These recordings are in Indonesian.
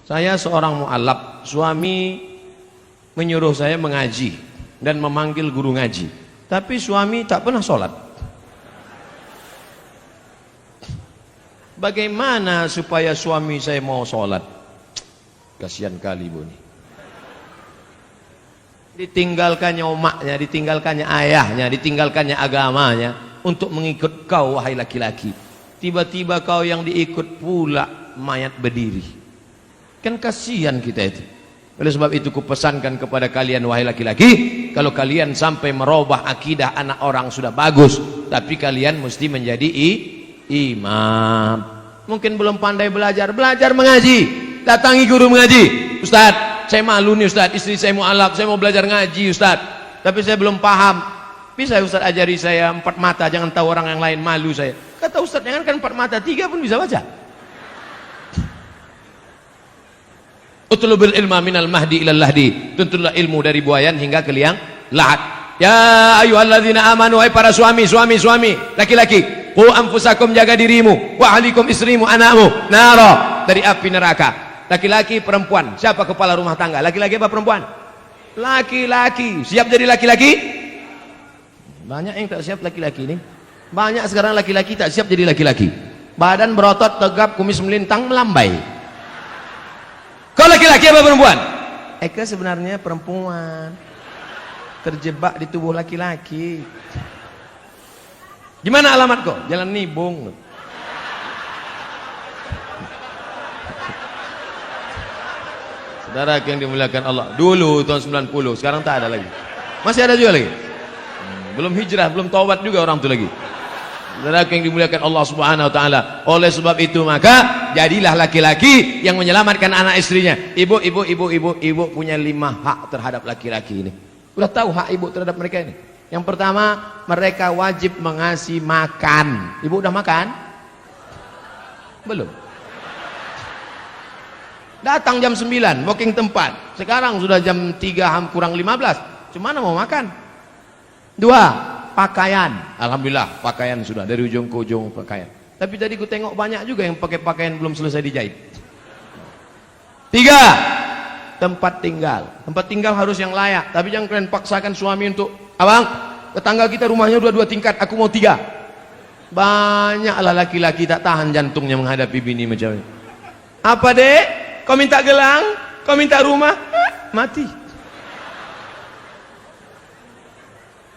Saya seorang mu'alaf, suami menyuruh saya mengaji dan memanggil guru ngaji, tapi suami tak pernah sholat. Bagaimana supaya suami saya mau sholat? Kasihan kali ibu nih. Ditinggalkannya omaknya, ditinggalkannya ayahnya, ditinggalkannya agamanya untuk mengikut kau wahai laki-laki. Tiba-tiba kau yang diikut pula mayat berdiri. Kan kasihan kita itu. Oleh sebab itu kupesankan kepada kalian wahai laki-laki, kalau kalian sampai merubah akidah anak orang sudah bagus, tapi kalian mesti menjadi imam. Mungkin belum pandai belajar, belajar mengaji. Datangi guru mengaji. Ustaz, saya malu nih Ustaz, istri saya mu'alaf, saya mau belajar ngaji Ustaz, tapi saya belum paham. Bisa Ustaz ajari saya 4 mata, jangan tahu orang yang lain, malu saya. Kata Ustaz, jangan kan 4 mata, 3 pun bisa baca. Utlubul ilma minal mahdi ilal lahdi. Tuntutlah ilmu dari buayan hingga ke liang lahat. Ya ayyuhalladzina amanu, wahai para suami, laki-laki, qu anfusakum, jaga dirimu, wa ahlikum, istrimu, anakmu, nara, dari api neraka. Laki-laki, perempuan, siapa kepala rumah tangga? Laki-laki apa perempuan? Laki-laki. Siap jadi laki-laki? Banyak yang tak siap laki-laki ini. Banyak sekarang laki-laki tak siap jadi laki-laki. Badan berotot, tegap, kumis melintang, melambai. Kau laki-laki apa perempuan? Eka sebenarnya perempuan, terjebak di tubuh laki-laki. Gimana alamat kau? Jalan Nibung. Saudara yang dimuliakan Allah, dulu tahun 90, sekarang tak ada lagi. Masih ada juga lagi. Belum hijrah, belum taubat juga orang itu lagi. Saudara yang dimuliakan Allah Subhanahu wa taala. Oleh sebab itu maka jadilah laki-laki yang menyelamatkan anak istrinya. Ibu punya 5 hak terhadap laki-laki ini. Udah tahu hak ibu terhadap mereka ini? Yang pertama, mereka wajib mengasih makan. Ibu udah makan? Belum. Datang jam 9, booking tempat. Sekarang sudah jam 3 kurang 15. Cuma mau makan. 2, pakaian. Alhamdulillah pakaian sudah dari ujung ke ujung pakaian. Tapi tadi ku tengok banyak juga yang pakai pakaian belum selesai dijahit. 3, tempat tinggal. Tempat tinggal harus yang layak. Tapi jangan kalian paksakan suami untuk, abang, tetangga kita rumahnya udah 2 tingkat, aku mau 3. Banyaklah laki-laki tak tahan jantungnya menghadapi bini macam ini. Apa dek? Kau minta gelang? Kau minta rumah? Mati.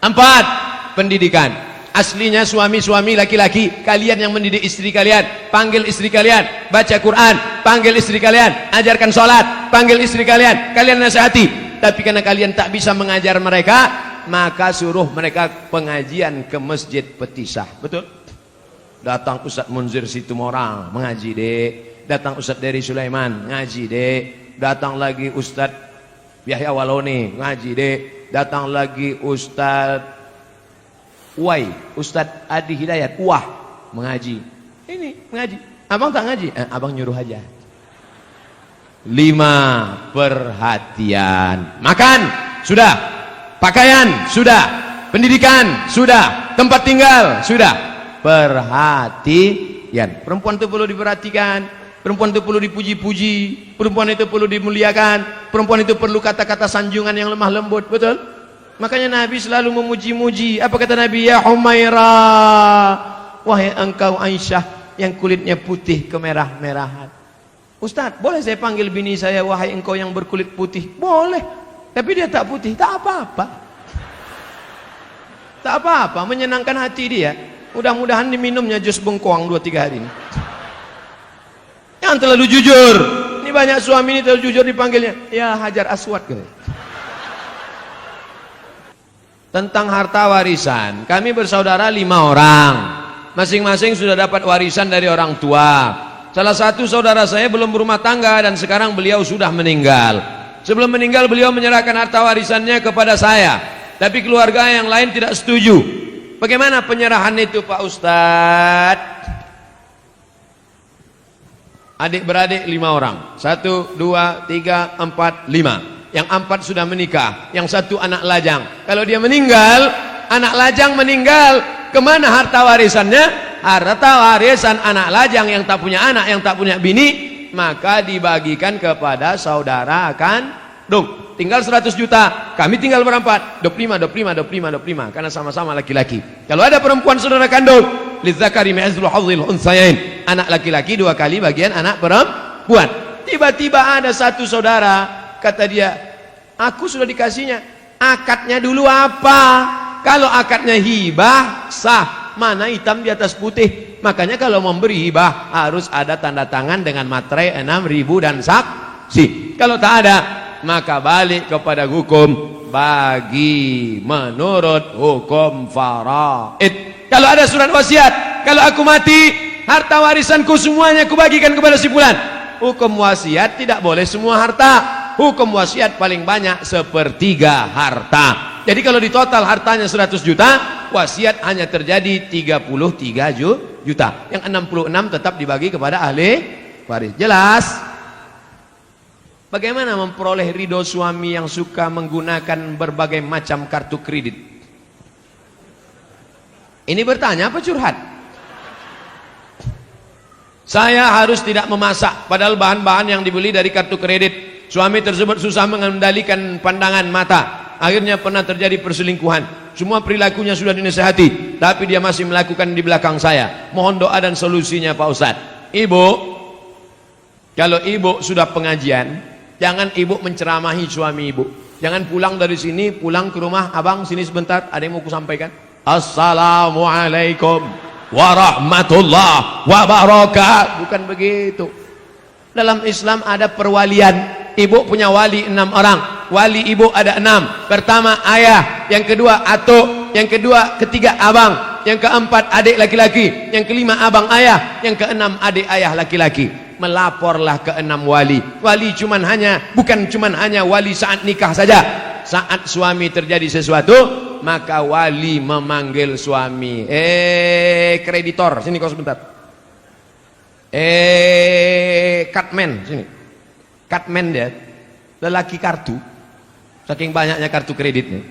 4, pendidikan. Aslinya suami-suami laki-laki, kalian yang mendidik istri kalian, panggil istri kalian baca Quran, panggil istri kalian ajarkan sholat, panggil istri kalian nasihati. Tapi karena kalian tak bisa mengajar mereka, maka suruh mereka pengajian ke Masjid Petisah. Betul? Datang Ustaz Munzir Situmorang mengaji dek, datang Ustaz Dery Sulaiman ngaji dek, datang lagi Ustaz Yahya Waloni ngaji dek, datang lagi Ustaz Uwai, Ustadz Adi Hidayat, wah mengaji. Ini mengaji. Abang tak ngaji? Abang nyuruh aja. 5, perhatian. Makan sudah, pakaian sudah, pendidikan sudah, tempat tinggal sudah. Perhatian. Perempuan itu perlu diperhatikan. Perempuan itu perlu dipuji-puji. Perempuan itu perlu dimuliakan. Perempuan itu perlu kata-kata sanjungan yang lemah lembut. Betul? Makanya Nabi selalu memuji-muji. Apa kata Nabi? Ya Humairah, wahai engkau Aisyah yang kulitnya putih kemerah-merahan. Ustaz, boleh saya panggil bini saya wahai engkau yang berkulit putih? Boleh. Tapi dia tak putih, tak apa-apa. Tak apa-apa, menyenangkan hati dia. Mudah-mudahan diminumnya jus bengkoang 2-3 hari ini. Yang terlalu jujur. Ini banyak suami ini terlalu jujur dipanggilnya. Ya Hajar Aswad gitu. Tentang harta warisan, kami bersaudara 5 orang, masing-masing sudah dapat warisan dari orang tua. Salah satu saudara saya belum berumah tangga dan sekarang beliau sudah meninggal. Sebelum meninggal beliau menyerahkan harta warisannya kepada saya, tapi keluarga yang lain tidak setuju. Bagaimana penyerahan itu Pak Ustadz? Adik-beradik 5 orang, 1, 2, 3, 4, 5. Yang 4 sudah menikah, yang 1 anak lajang. Kalau dia meninggal, anak lajang meninggal, kemana harta warisannya? Harta warisan anak lajang yang tak punya anak, yang tak punya bini, maka dibagikan kepada saudara kandung. Tinggal 100 juta, kami tinggal berempat, 25, karena sama-sama laki-laki. Kalau ada perempuan saudara kandung, lidzakari mithlu hadzil unthayain, anak laki-laki 2 kali bagian anak perempuan. Tiba-tiba ada satu saudara, kata dia, aku sudah dikasihnya, akadnya dulu apa? Kalau akadnya hibah sah, mana hitam di atas putih. Makanya kalau memberi hibah harus ada tanda tangan dengan materai 6.000 dan saksi. Kalau tak ada, maka balik kepada hukum bagi menurut hukum faraid. Kalau ada surat wasiat, kalau aku mati, harta warisanku semuanya aku bagikan kepada si fulan. Hukum wasiat tidak boleh semua harta. Hukum wasiat paling banyak 1/3 harta. Jadi kalau di total hartanya 100 juta, wasiat hanya terjadi 33 juta. Yang 66 tetap dibagi kepada ahli waris. Jelas? Bagaimana memperoleh ridho suami yang suka menggunakan berbagai macam kartu kredit? Ini bertanya apa curhat? Saya harus tidak memasak, padahal bahan-bahan yang dibeli dari kartu kredit. Suami tersebut susah mengendalikan pandangan mata. Akhirnya pernah terjadi perselingkuhan. Semua perilakunya sudah dinasihati, tapi dia masih melakukan di belakang saya. Mohon doa dan solusinya Pak Ustadz. Ibu, kalau ibu sudah pengajian, jangan ibu menceramahi suami ibu. Jangan pulang dari sini, pulang ke rumah, abang sini sebentar, ada yang mau kusampaikan. Assalamualaikum warahmatullahi wabarakatuh. Bukan begitu. Dalam Islam ada perwalian. Ibu punya wali 6 orang. Wali ibu ada 6. Pertama ayah, yang kedua atuk, yang ketiga abang, yang keempat adik laki-laki, yang kelima abang ayah, yang keenam adik ayah laki-laki. Melaporlah ke 6 wali. Wali bukan cuman hanya wali saat nikah saja. Saat suami terjadi sesuatu, maka wali memanggil suami. Kreditor, sini kau sebentar. Cutman, sini. Cutman dia, lelaki kartu. Saking banyaknya kartu kreditnya.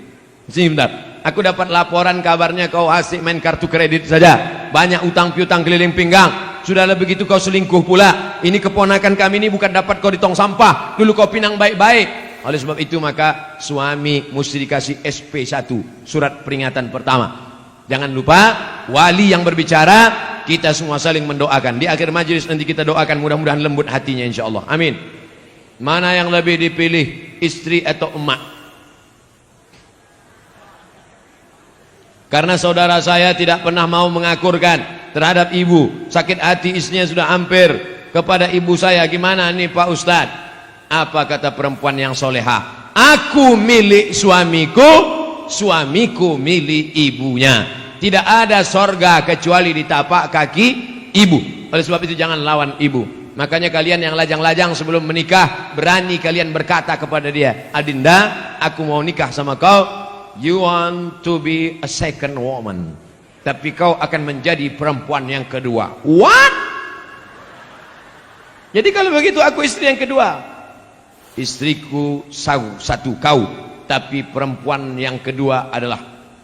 Sini bentar. Aku dapat laporan kabarnya kau asik main kartu kredit saja. Banyak utang piutang keliling pinggang. Sudahlah begitu kau selingkuh pula. Ini keponakan kami ini bukan dapat kau di tong sampah. Dulu kau pinang baik-baik. Oleh sebab itu maka suami mesti dikasih SP1, surat peringatan pertama. Jangan lupa wali yang berbicara, kita semua saling mendoakan. Di akhir majelis nanti kita doakan mudah-mudahan lembut hatinya insyaallah. Amin. Mana yang lebih dipilih, istri atau emak? Karena saudara saya tidak pernah mau mengakurkan terhadap ibu. Sakit hati istrinya sudah hampir kepada ibu saya. Gimana nih Pak Ustadz? Apa kata perempuan yang soleha? Aku milik suamiku, suamiku milik ibunya. Tidak ada sorga kecuali di tapak kaki ibu. Oleh sebab itu jangan lawan ibu. Makanya kalian yang lajang-lajang sebelum menikah, berani kalian berkata kepada dia, Adinda, aku mau nikah sama kau. You want to be a second woman, tapi kau akan menjadi perempuan yang kedua. What? Jadi kalau begitu aku istri yang kedua. Istriku satu kau, tapi perempuan yang kedua adalah,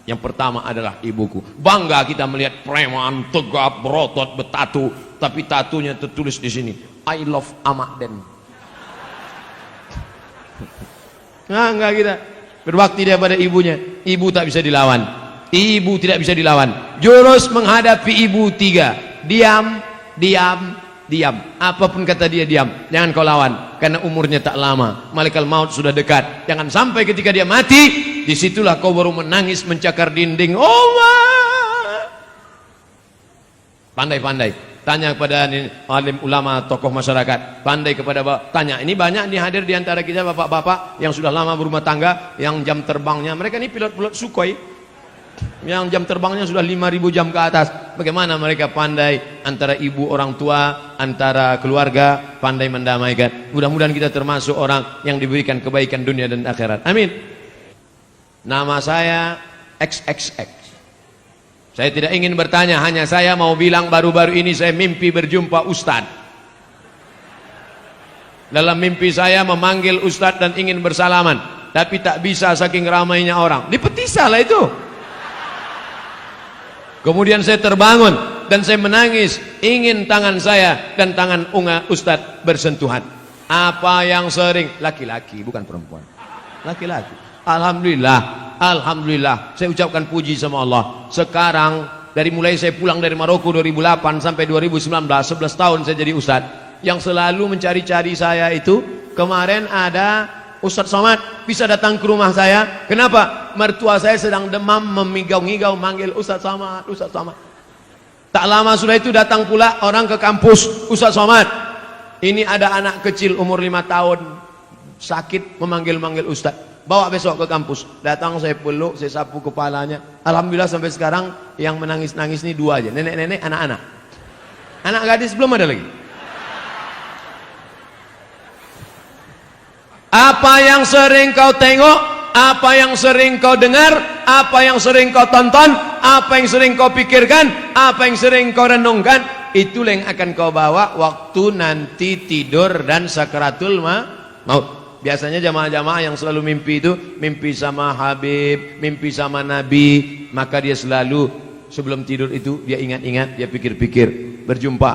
yang pertama adalah ibuku. Bangga kita melihat preman tegap berotot bertatu, tapi tatunya tertulis di sini, I love Amakden. Nah, enggak kita berbakti dia pada ibunya. Ibu tak bisa dilawan. Ibu tidak bisa dilawan. Jurus menghadapi ibu 3. Diam, diam, diam. Apapun kata dia diam. Jangan kau lawan, karena umurnya tak lama. Malaikat maut sudah dekat. Jangan sampai ketika dia mati, disitulah kau baru menangis mencakar dinding. Allah. Pandai-pandai. Tanya kepada alim ulama, tokoh masyarakat. Pandai kepada bapak. Tanya. Ini banyak nih hadir di antara kita bapak-bapak yang sudah lama berumah tangga, yang jam terbangnya, mereka ini pilot-pilot Sukhoi, yang jam terbangnya sudah 5.000 jam ke atas. Bagaimana mereka pandai antara ibu orang tua, antara keluarga, pandai mendamaikan. Mudah-mudahan kita termasuk orang yang diberikan kebaikan dunia dan akhirat. Amin. Nama saya XXX. Saya tidak ingin bertanya, hanya saya mau bilang baru-baru ini saya mimpi berjumpa Ustadz. Dalam mimpi saya memanggil Ustadz dan ingin bersalaman, tapi tak bisa saking ramainya orang. Dipetisah lah itu. Kemudian saya terbangun, dan saya menangis, ingin tangan saya dan tangan Ustadz bersentuhan. Apa yang sering? Laki-laki, bukan perempuan. Laki-laki. Alhamdulillah, saya ucapkan puji sama Allah. Sekarang dari mulai saya pulang dari Maroko 2008 sampai 2019, 11 tahun saya jadi Ustadz. Yang selalu mencari-cari saya itu, kemarin ada Ustadz Somad bisa datang ke rumah saya. Kenapa? Mertua saya sedang demam, memigau-ngigau manggil Ustadz Somad, Ustadz Somad. Tak lama sudah itu datang pula orang ke kampus, Ustadz Somad, ini ada anak kecil umur 5 tahun sakit, memanggil-manggil Ustadz, bawa besok ke kampus. Datang, saya peluk, saya sapu kepalanya. Alhamdulillah sampai sekarang yang menangis-nangis ini 2 aja, nenek-nenek, anak-anak. Anak gadis belum ada lagi. Apa yang sering kau tengok, apa yang sering kau dengar, apa yang sering kau tonton, apa yang sering kau pikirkan, apa yang sering kau renungkan, itulah yang akan kau bawa waktu nanti tidur dan sakaratul maut. Biasanya jamaah-jamaah yang selalu mimpi itu, mimpi sama Habib, mimpi sama Nabi, maka dia selalu sebelum tidur itu dia ingat-ingat, dia pikir-pikir, berjumpa.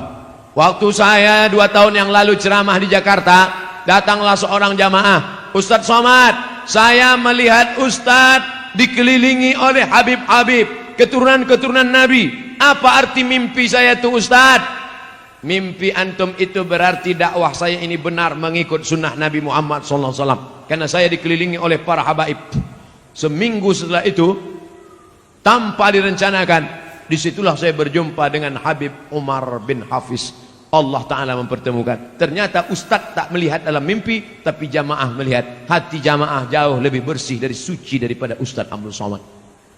Waktu saya 2 tahun yang lalu ceramah di Jakarta, datanglah seorang jamaah, Ustadz Somad, saya melihat Ustadz dikelilingi oleh Habib-Habib, keturunan-keturunan Nabi. Apa arti mimpi saya itu Ustadz? Mimpi antum itu berarti dakwah saya ini benar mengikut sunnah Nabi Muhammad SAW. Karena saya dikelilingi oleh para habaib. Seminggu setelah itu, tanpa direncanakan, disitulah saya berjumpa dengan Habib Umar bin Hafiz. Allah Ta'ala mempertemukan. Ternyata Ustadz tak melihat dalam mimpi, tapi jamaah melihat. Hati jamaah jauh lebih bersih dari suci daripada Ustadz Abdul Somad.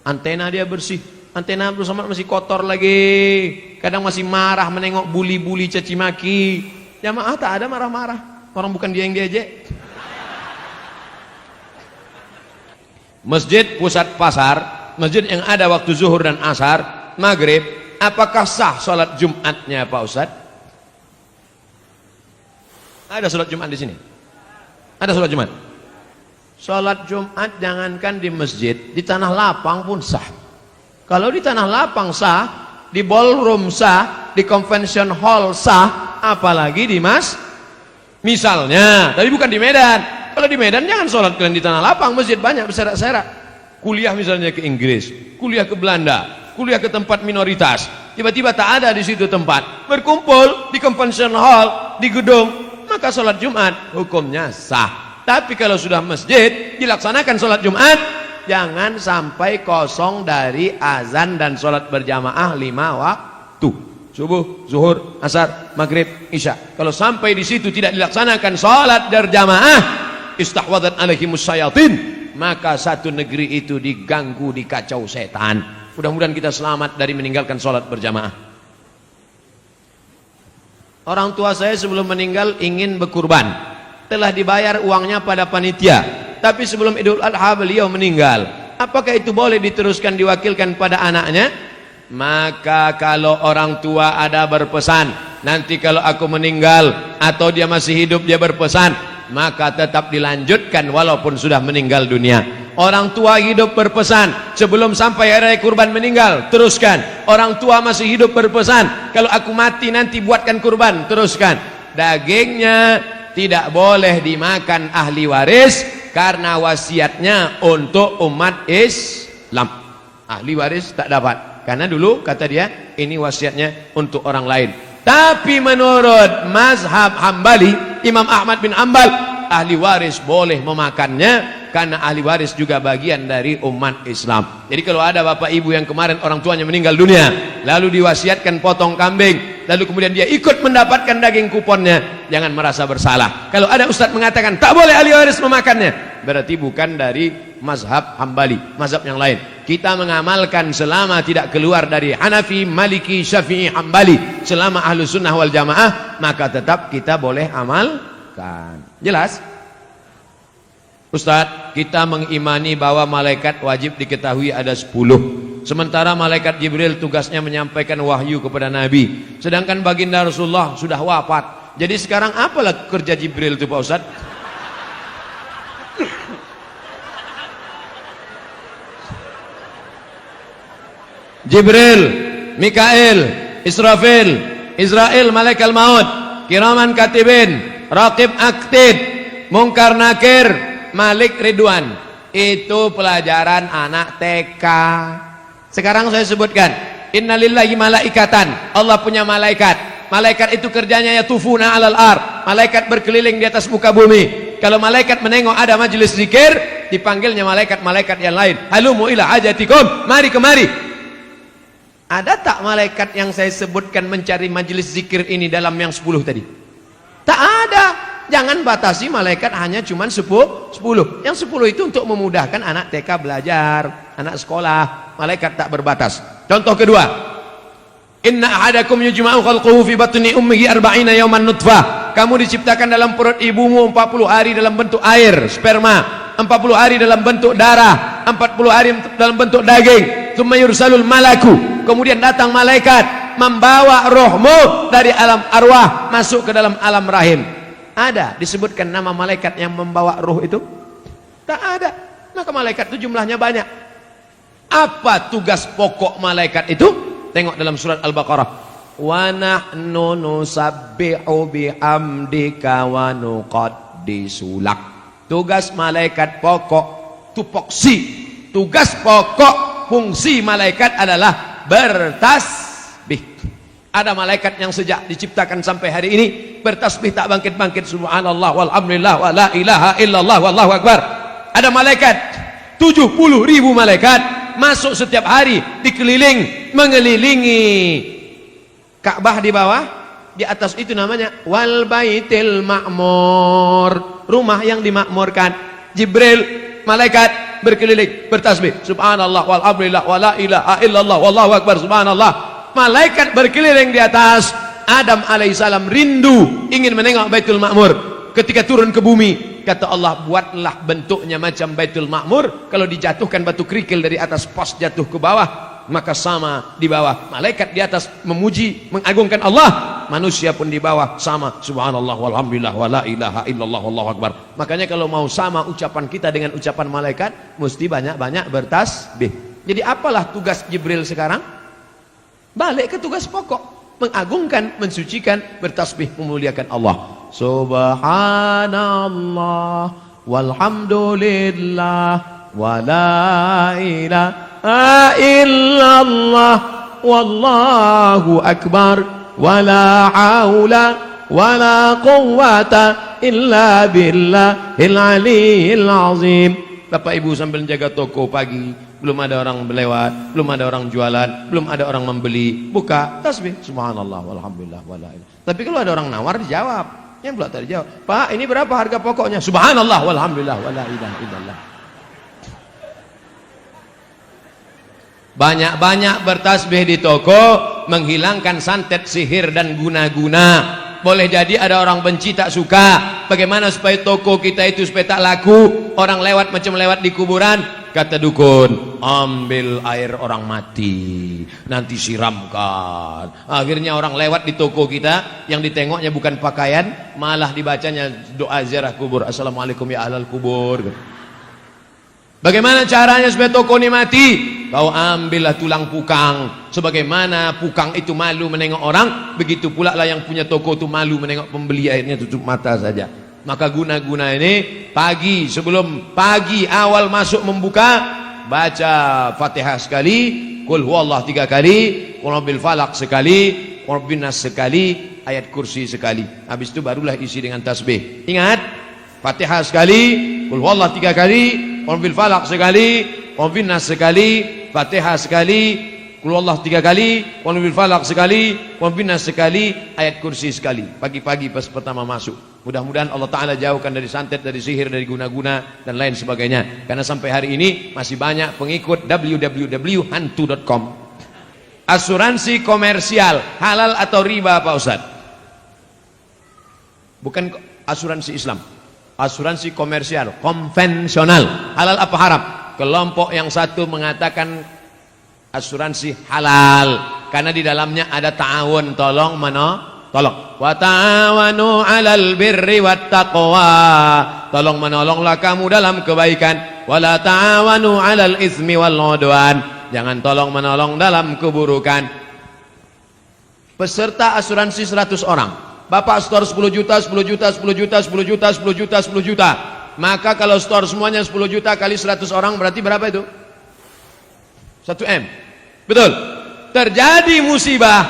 Antena dia bersih, antena Abdul Somad masih kotor lagi. Kadang masih marah menengok buli-buli caci maki. Jamaah tak ada marah-marah. Orang bukan dia yang diejek. Masjid pusat pasar, masjid yang ada waktu zuhur dan asar, maghrib, apakah sah sholat Jumatnya Pak Ustadz? Ada sholat Jumat di sini? Ada sholat Jumat? Sholat Jumat jangankan di masjid, di tanah lapang pun sah. Kalau di tanah lapang sah, di ballroom sah, di convention hall sah, apalagi di misalnya, tapi bukan di Medan. Kalau di Medan jangan sholat kalian di tanah lapang, masjid banyak berserak-serak. Kuliah misalnya ke Inggris, kuliah ke Belanda, kuliah ke tempat minoritas, tiba-tiba tak ada di situ tempat, berkumpul di convention hall, di gedung, maka sholat Jumat hukumnya sah. Tapi kalau sudah masjid dilaksanakan sholat Jumat, jangan sampai kosong dari azan dan sholat berjamaah 5 waktu, subuh, zuhur, asar, maghrib, isya. Kalau sampai di situ tidak dilaksanakan sholat berjamaah, istahwadat alaihimus syayatin, maka satu negeri itu diganggu, dikacau setan. Mudah-mudahan kita selamat dari meninggalkan sholat berjamaah. Orang tua saya sebelum meninggal ingin berkurban, telah dibayar uangnya pada panitia, tapi sebelum Idul Adha beliau meninggal. Apakah itu boleh diteruskan, diwakilkan pada anaknya? Maka kalau orang tua ada berpesan, nanti kalau aku meninggal atau dia masih hidup dia berpesan, maka tetap dilanjutkan walaupun sudah meninggal dunia. Orang tua hidup berpesan, sebelum sampai hari kurban meninggal, teruskan. Orang tua masih hidup berpesan, kalau aku mati nanti buatkan kurban, teruskan. Dagingnya tidak boleh dimakan ahli waris karena wasiatnya untuk umat Islam. Ahli waris tak dapat, karena dulu kata dia ini wasiatnya untuk orang lain. Tapi menurut mazhab Hambali, Imam Ahmad bin Hanbal, ahli waris boleh memakannya karena ahli waris juga bagian dari umat Islam. Jadi kalau ada bapak ibu yang kemarin orang tuanya meninggal dunia, lalu diwasiatkan potong kambing, lalu kemudian dia ikut mendapatkan daging kuponnya, jangan merasa bersalah. Kalau ada ustadz mengatakan tak boleh ahli waris memakannya, berarti bukan dari mazhab Hambali, mazhab yang lain. Kita mengamalkan selama tidak keluar dari Hanafi, Maliki, Syafi'i, Hambali, selama ahlu sunnah wal jamaah, maka tetap kita boleh amalkan. Jelas? Ustadz, kita mengimani bahwa malaikat wajib diketahui ada 10. Sementara malaikat Jibril tugasnya menyampaikan wahyu kepada Nabi. Sedangkan baginda Rasulullah sudah wafat. Jadi sekarang apalah kerja Jibril itu Pak Ustadz? Jibril, Mikail, Israfil, Israel malaikat maut, kiraman katibin, raqib aktid, mungkar nakir, Malik Ridwan. Itu pelajaran anak TK. Sekarang saya sebutkan, innalillahi malaikatan, Allah punya malaikat. Malaikat itu kerjanya yatufuna alal ar, malaikat berkeliling di atas muka bumi. Kalau malaikat menengok ada majelis zikir, dipanggilnya malaikat-malaikat yang lain. Halumu ila hajatikum, mari kemari. Ada tak malaikat yang saya sebutkan mencari majelis zikir ini dalam yang 10 tadi? Tak ada. Jangan batasi malaikat hanya cuma 10. Yang 10 itu untuk memudahkan anak TK belajar, anak sekolah. Malaikat tak berbatas. Contoh kedua, inna ahadakum yujma'u khalquhu fi batni ummihi 40 yawman nutfah. Kamu diciptakan dalam perut ibumu 40 hari dalam bentuk air, sperma, 40 hari dalam bentuk darah, 40 hari dalam bentuk daging. Tsumma yursalul malaku. Kemudian datang malaikat membawa rohmu dari alam arwah masuk ke dalam alam rahim. Ada disebutkan nama malaikat yang membawa roh itu? Tak ada. Maka malaikat itu jumlahnya banyak. Apa tugas pokok malaikat itu? Tengok dalam surat Al-Baqarah. Wa nahnu nusabbihu bihamdika wa nuqaddisu lak. Tugas malaikat pokok, tupoksi. Tugas pokok fungsi malaikat adalah bertasbih. Ada malaikat yang sejak diciptakan sampai hari ini bertasbih tak bangkit-bangkit, subhanallah walhamdulillah wa la ilaha illallah wallahu akbar. Ada malaikat 70.000 malaikat masuk setiap hari dikeliling mengelilingi Ka'bah di bawah, di atas itu namanya wal baitil ma'mur, rumah yang dimakmurkan. Jibril malaikat berkeliling bertasbih subhanallah walhamdulillah wa la ilaha illallah wallahu akbar, subhanallah. Malaikat berkeliling di atas. Adam alaihissalam rindu ingin menengok Baitul Ma'mur. Ketika turun ke bumi, kata Allah, buatlah bentuknya macam Baitul Ma'mur. Kalau dijatuhkan batu kerikil dari atas pos jatuh ke bawah, maka sama di bawah. Malaikat di atas memuji, mengagungkan Allah, manusia pun di bawah sama, subhanallah walhamdulillah wa la ilaha illallah wallahu akbar. Makanya kalau mau sama ucapan kita dengan ucapan malaikat, mesti banyak-banyak bertasbih. Jadi apalah tugas Jibril sekarang? Balik ke tugas pokok, mengagungkan, mensucikan, bertasbih, memuliakan Allah. Subhanallah walhamdulillah wa la ilaha illallah wallahu akbar wa la haula wa la quwwata illa billahil aliyyil azim. Bapak Ibu sambil jaga toko pagi, belum ada orang lewat, belum ada orang jualan, belum ada orang membeli, buka tasbih subhanallah walhamdulillah wala ilaha. Tapi kalau ada orang nawar dijawab, yang belum tak dijawab, Pak ini berapa harga pokoknya? Subhanallah walhamdulillah wala ilaha illallah. Banyak-banyak bertasbih di toko, menghilangkan santet sihir dan guna-guna. Boleh jadi ada orang benci tak suka. Bagaimana supaya toko kita itu supaya tak laku? Orang lewat macam lewat di kuburan. Kata dukun, ambil air orang mati, nanti siramkan. Akhirnya orang lewat di toko kita, yang ditengoknya bukan pakaian, malah dibacanya doa ziarah kubur. Assalamualaikum ya ahlal kubur. Bagaimana caranya supaya toko ini mati? Kau ambillah tulang pukang. Sebagaimana pukang itu malu menengok orang, begitu pula lah yang punya toko itu malu menengok pembeli, akhirnya tutup mata saja. Maka guna-guna ini pagi, sebelum pagi awal masuk membuka, baca Fatihah sekali, Qul huwallah 3 kali, Qul rabbil falaq sekali, Qul rabbin nas sekali, ayat kursi sekali. Habis itu barulah isi dengan tasbih. Ingat, Fatihah sekali, Qul huwallah 3 kali, Qul rabbil falaq sekali, Qul rabbin nas sekali, Fatihah sekali, Qul huwallah 3 kali, Qul rabbil falaq sekali, Qul rabbin nas sekali, ayat kursi sekali. Pagi-pagi pas pertama masuk. Mudah-mudahan Allah Ta'ala jauhkan dari santet, dari sihir, dari guna-guna dan lain sebagainya. Karena sampai hari ini masih banyak pengikut www.hantu.com. Asuransi komersial halal atau riba Pak Ustaz? Bukan asuransi Islam, asuransi komersial konvensional. Halal apa haram? Kelompok yang satu mengatakan asuransi halal karena di dalamnya ada ta'awun, tolong menolong. Wa ta'awanu 'alal birri wat taqwa. Tolong menolonglah kamu dalam kebaikan. Wa la ta'awanu 'alal itsmi wal 'udwan. Jangan tolong menolong dalam keburukan. Peserta asuransi 100 orang. Bapak store 10 juta, 10 juta, 10 juta, 10 juta, 10 juta, 10 juta. Maka kalau store semuanya 10 juta kali 100 orang berarti berapa itu? 1 M. Betul. Terjadi musibah,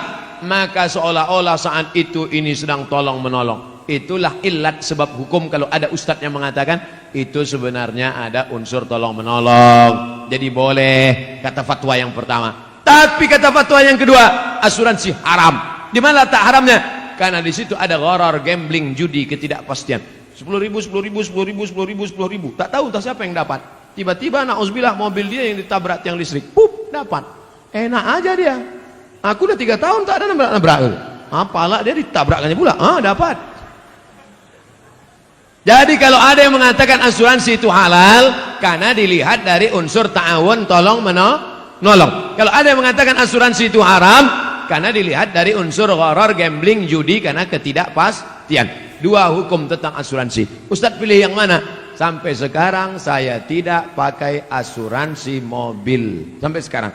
maka seolah-olah saat itu ini sedang tolong menolong. Itulah ilat sebab hukum kalau ada ustadz yang mengatakan itu sebenarnya ada unsur tolong menolong. Jadi boleh, kata fatwa yang pertama. Tapi kata fatwa yang kedua, asuransi haram. Di mana tak haramnya? Karena di situ ada gharar, gambling, judi, ketidakpastian. 10.000, 10.000, 10.000, 10.000, 10.000. Tak tahu entah siapa yang dapat. Tiba-tiba nauzubillah mobil dia yang ditabrak tiang listrik. Pup, dapat. Enak aja dia. Aku udah 3 tahun tak ada nabrak-nabrak. Apalah dia ditabrakkannya pula. Dapat. Jadi kalau ada yang mengatakan asuransi itu halal karena dilihat dari unsur ta'awun, tolong menolong. Kalau ada yang mengatakan asuransi itu haram karena dilihat dari unsur gharar, gambling, judi karena ketidakpastian. Dua hukum tentang asuransi. Ustadz pilih yang mana? Sampai sekarang saya tidak pakai asuransi mobil. Sampai sekarang.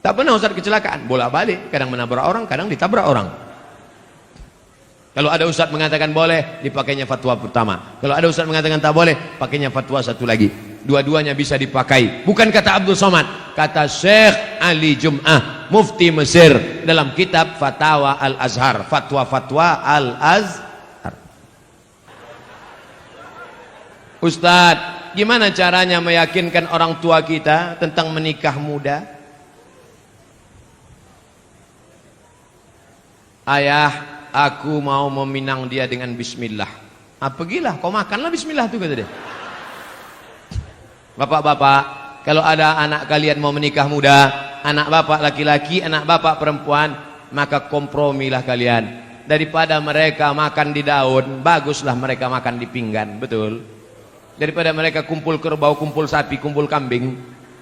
Tak pernah Ustadz kecelakaan. Bolak-balik. Kadang menabrak orang, kadang ditabrak orang. Kalau ada ustadz mengatakan boleh, dipakainya fatwa pertama. Kalau ada ustadz mengatakan tak boleh, pakainya fatwa satu lagi. Dua-duanya bisa dipakai. Bukan kata Abdul Somad, kata Syekh Ali Jum'ah, mufti Mesir, dalam kitab Fatawa Al-Azhar. Fatwa-fatwa Al-Azhar. Ustadz, gimana caranya meyakinkan orang tua kita tentang menikah muda? Ayah, aku mau meminang dia dengan bismillah. Pergilah, kau makanlah bismillah itu, kata dia. Bapak-bapak, kalau ada anak kalian mau menikah muda, anak bapak laki-laki, anak bapak perempuan, maka kompromilah kalian. Daripada mereka makan di daun, baguslah mereka makan di pinggan, betul? Daripada mereka kumpul kerbau, kumpul sapi, kumpul kambing,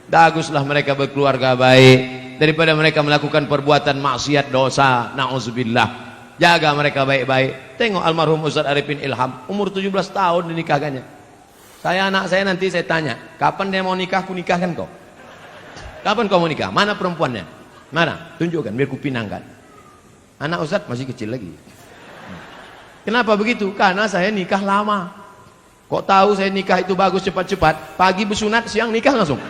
baguslah mereka berkeluarga baik. Daripada mereka melakukan perbuatan maksiat, dosa, na'udzubillah. Jaga mereka baik-baik. Tengok almarhum Ustaz Arifin Ilham, umur 17 tahun dinikahkannya. Anak saya nanti saya tanya, kapan dia mau nikah, aku nikahkan kau. Kapan kau mau nikah? Mana perempuannya? Mana? Tunjukkan, biar ku pinangkan. Anak Ustaz masih kecil lagi. Kenapa begitu? Karena saya nikah lama. Kok tahu saya nikah itu bagus cepat-cepat? Pagi bersunat, siang nikah langsung.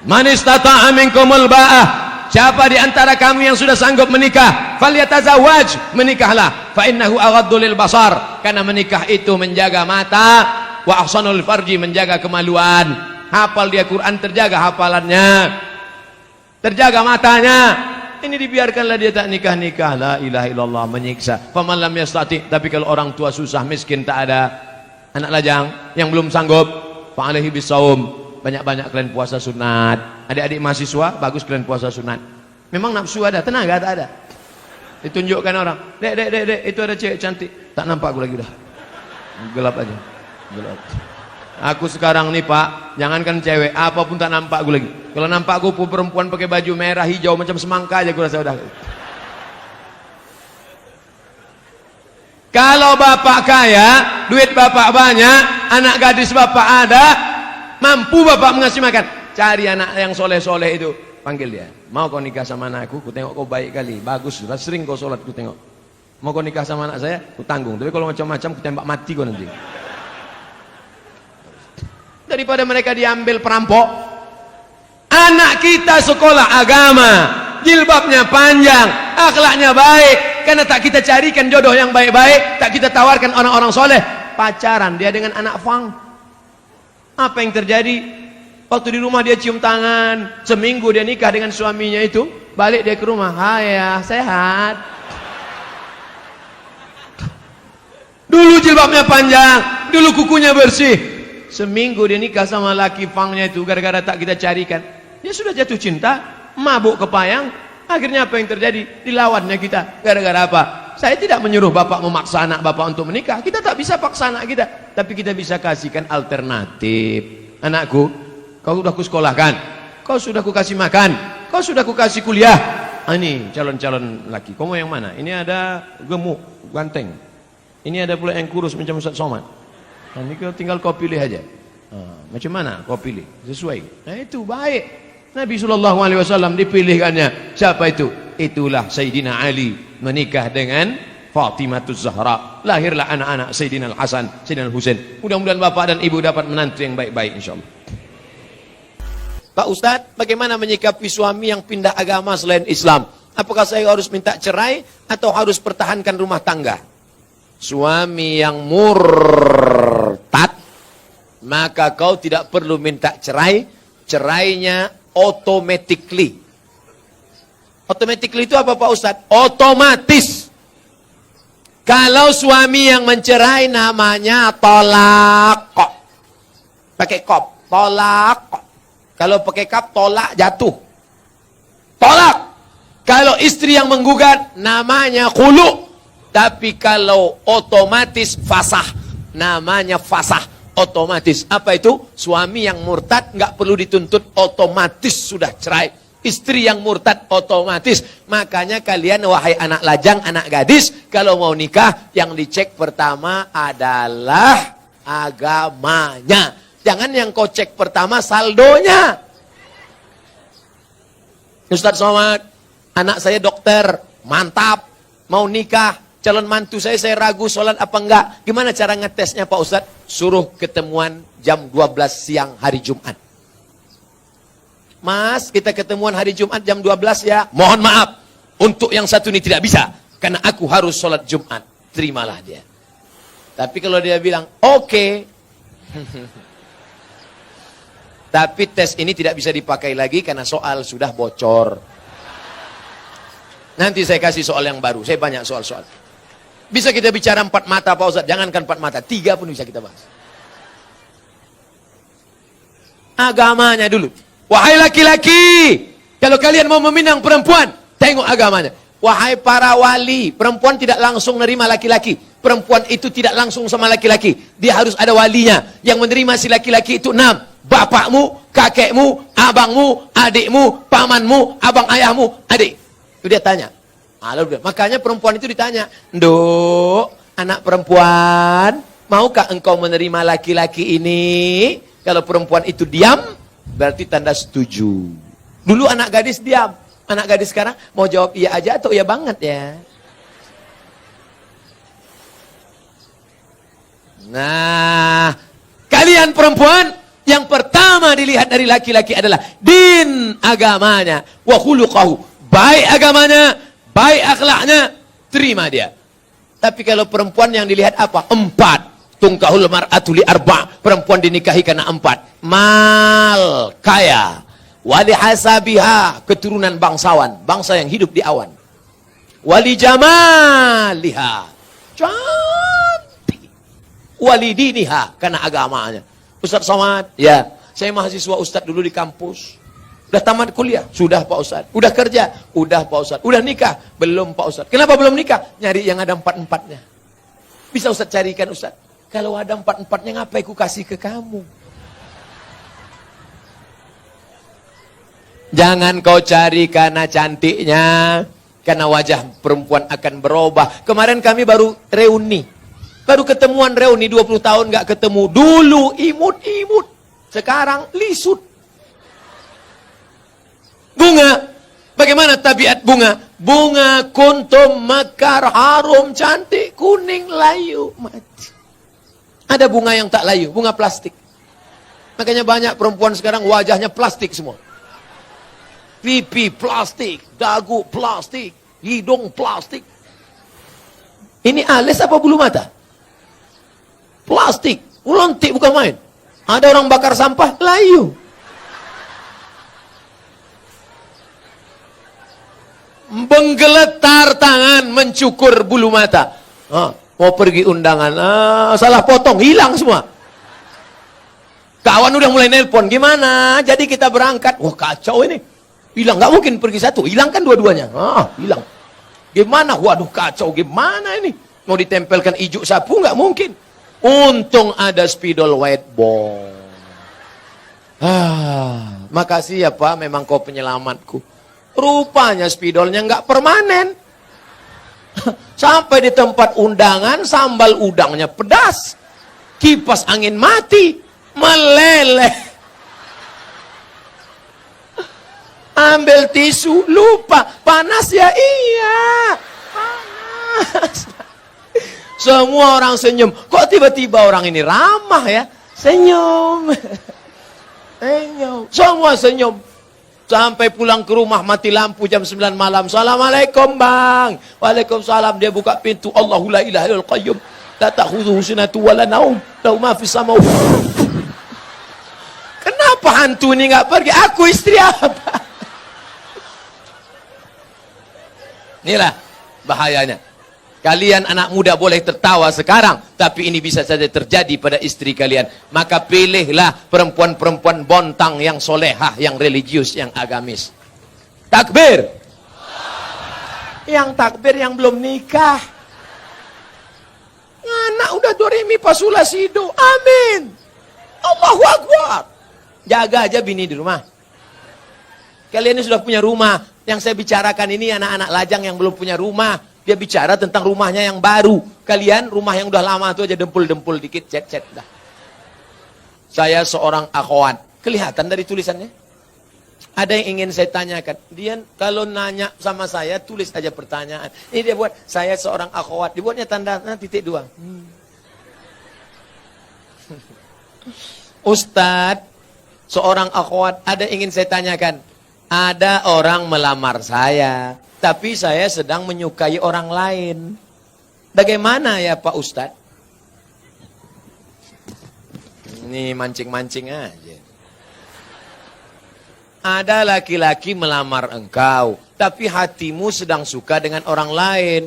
Man istata'a minkumul ba'ah, siapa di antara kamu yang sudah sanggup menikah, falyatazawwaj, menikahlah, fa innahu aghaddu lil basar, karena menikah itu menjaga mata, wa ahsanul farji, menjaga kemaluan. Hafal dia Quran, terjaga hafalannya, terjaga matanya. Ini dibiarkanlah dia tak nikah-nikah, la ilaha illallah, menyiksa. Faman lam yastati, tapi kalau orang tua susah, miskin, tak ada anak lajang yang belum sanggup, fa alaihi bisawm, banyak-banyak kalian puasa sunat. Adik-adik mahasiswa, bagus kalian puasa sunat. Memang nafsu ada, tenaga tak ada. Ditunjukkan orang, dek, itu ada cewek cantik. Tak nampak aku lagi dah. Gelap aja. Gelap. Aku sekarang nih Pak, jangankan cewek, apapun tak nampak aku lagi. Kalau nampak aku perempuan pakai baju merah, hijau, macam semangka aja aku rasa udah. Kalau bapak kaya, duit bapak banyak, anak gadis bapak ada, mampu bapak mengasih makan, cari anak yang soleh-soleh itu, panggil dia. Mau kau nikah sama anakku? Ku tengok kau baik kali, bagus, sudah sering kau sholat, ku tengok. Mau kau nikah sama anak saya? Ku tanggung. Tapi kalau macam-macam, ku tembak mati kau nanti. Daripada mereka diambil perampok. Anak kita sekolah agama, jilbabnya panjang, akhlaknya baik, karena tak kita carikan jodoh yang baik-baik, tak kita tawarkan orang-orang soleh, pacaran dia dengan anak fang. Apa yang terjadi? Waktu di rumah dia cium tangan, seminggu dia nikah dengan suaminya itu, balik dia ke rumah, hai ya, sehat. Dulu jilbabnya panjang, dulu kukunya bersih. Seminggu dia nikah sama laki fangnya itu, gara-gara tak kita carikan, dia sudah jatuh cinta, mabuk kepayang. Akhirnya apa yang terjadi? Dilawannya kita. Gara-gara apa? Saya tidak menyuruh bapak memaksa anak bapak untuk menikah, kita tak bisa paksa anak kita, tapi kita bisa kasihkan alternatif. Anakku, kau sudah kusekolahkan, kau sudah kukasih makan, kau sudah kukasih kuliah. Ini calon-calon laki, kau mau yang mana? Ini ada gemuk, ganteng, ini ada pula yang kurus macam Ustaz Somad. Ini tinggal kau pilih aja. Macam mana kau pilih? Sesuai. Nah itu baik. Nabi SAW dipilihkannya. Siapa itu? Itulah Sayyidina Ali menikah dengan Fatimatus Zahra. Lahirlah anak-anak Sayyidina Al-Hasan, Sayyidina Al-Husain. Mudah-mudahan bapak dan ibu dapat menantu yang baik-baik insyaAllah. Pak Ustadz, bagaimana menyikapi suami yang pindah agama selain Islam? Apakah saya harus minta cerai atau harus pertahankan rumah tangga? Suami yang murtad, maka kau tidak perlu minta cerai. Cerainya automatically. Automatically itu apa Pak Ustadz? Otomatis. Kalau suami yang mencerai namanya tolak. Pakai kop. Tolak. Kalau pakai kap tolak jatuh. Tolak. Kalau istri yang menggugat namanya khulu. Tapi kalau otomatis fasah, namanya fasah otomatis. Apa itu? Suami yang murtad nggak perlu dituntut, otomatis sudah cerai. Istri yang murtad otomatis. Makanya kalian wahai anak lajang, anak gadis, kalau mau nikah yang dicek pertama adalah agamanya. Jangan yang kau cek pertama saldonya. Ustadz Somad, anak saya dokter, mantap, mau nikah. Calon mantu saya ragu sholat apa enggak. Gimana cara ngetesnya Pak Ustadz? Suruh ketemuan jam 12 siang hari Jumat. Mas, kita ketemuan hari Jumat jam 12 ya. Mohon maaf, untuk yang satu ini tidak bisa. Karena aku harus sholat Jumat. Terimalah dia. Tapi kalau dia bilang, oke. Tapi tes ini tidak bisa dipakai lagi karena soal sudah bocor. Nanti saya kasih soal yang baru. Saya banyak soal-soal. Bisa kita bicara 4 mata Pak Ustadz, jangankan 4 mata, 3 pun bisa kita bahas. Agamanya dulu. Wahai laki-laki, kalau kalian mau meminang perempuan, tengok agamanya. Wahai para wali, perempuan tidak langsung menerima laki-laki. Perempuan itu tidak langsung sama laki-laki. Dia harus ada walinya. Yang menerima si laki-laki itu 6. Bapakmu, kakekmu, abangmu, adikmu, pamanmu, abang ayahmu, adik. Itu dia tanya. Makanya perempuan itu ditanya, Nduk, anak perempuan, maukah engkau menerima laki-laki ini? Kalau perempuan itu diam, berarti tanda setuju. Dulu anak gadis diam, anak gadis sekarang mau jawab iya aja atau iya banget ya. Nah, kalian perempuan, yang pertama dilihat dari laki-laki adalah din, agamanya, wa khuluqahu, baik agamanya, baik akhlaknya, terima dia. Tapi kalau perempuan yang dilihat apa? 4. Tungkahul mar'atu li 4. Perempuan dinikahi karena 4. Mal, kaya. Wali hasabiha, keturunan bangsawan. Bangsa yang hidup di awan. Wali jamaliha, cantik. Wali diniha, karena agamanya. Ustadz Somad, ya. Saya mahasiswa Ustadz dulu di kampus. Udah tamat kuliah? Sudah Pak Ustadz. Udah kerja? Udah Pak Ustadz. Udah nikah? Belum Pak Ustadz. Kenapa belum nikah? Nyari yang ada 4-4-nya. Bisa Ustadz carikan Ustadz. Kalau ada 4-4-nya ngapain ku kasih ke kamu? Jangan kau cari karena cantiknya. Karena wajah perempuan akan berubah. Kemarin kami baru reuni. Baru ketemuan reuni 20 tahun gak ketemu. Dulu imut-imut. Sekarang lisut. Bunga, bagaimana tabiat bunga? Bunga kuntum mekar, harum, cantik, kuning, layu, mati. Ada bunga yang tak layu, bunga plastik. Makanya banyak perempuan sekarang wajahnya plastik semua. Pipi plastik, dagu plastik, hidung plastik. Ini alis apa bulu mata? Plastik, ulontik bukan main. Ada orang bakar sampah, layu. Menggeletar tangan, mencukur bulu mata. Mau pergi undangan, salah potong, hilang semua. Kawan udah mulai nelpon, gimana? Jadi kita berangkat. Wah kacau ini. Hilang, nggak mungkin pergi satu. Hilang kan dua-duanya. Hilang. Gimana? Waduh kacau, gimana ini? Mau ditempelkan ijuk sapu, nggak mungkin. Untung ada spidol white ball. Makasih ya Pak, memang kau penyelamatku. Rupanya spidolnya nggak permanen. Sampai di tempat undangan, sambal udangnya pedas. Kipas angin mati. meleleh. Ambil tisu, lupa. Panas ya? Iya. Panas. Semua orang senyum. Kok tiba-tiba orang ini ramah ya? Senyum. Senyum. Semua senyum. Sampai pulang ke rumah mati lampu jam 9 malam. Assalamualaikum bang. Waalaikumsalam. Dia buka pintu. Allahu la ilaha illal qayyum. La ta'khudhuhu sinatun wa la naum. Lahu ma fis samawati. Kenapa hantu ini nggak pergi? Aku istri apa? Inilah bahayanya. Kalian anak muda boleh tertawa sekarang, tapi ini bisa saja terjadi pada istri kalian. Maka pilihlah perempuan-perempuan bontang yang solehah, yang religius, yang agamis. Takbir. Yang takbir yang belum nikah. Anak udah doremi pasula sido. Amin. Allahu Akbar. Jaga aja bini di rumah. Kalian ini sudah punya rumah. Yang saya bicarakan ini anak-anak lajang yang belum punya rumah. Dia bicara tentang rumahnya yang baru. Kalian rumah yang udah lama itu aja dempul-dempul dikit, cet-cet dah. Saya seorang akhwat. Kelihatan dari tulisannya. Ada yang ingin saya tanyakan. Dia kalau nanya sama saya, tulis aja pertanyaan. Ini dia buat, saya seorang akhwat. Dibuatnya tanda titik dua. Ustadz, seorang akhwat, ada yang ingin saya tanyakan. Ada orang melamar saya, tapi saya sedang menyukai orang lain. Bagaimana ya Pak Ustadz? Ini mancing-mancing aja. Ada laki-laki melamar engkau, tapi hatimu sedang suka dengan orang lain.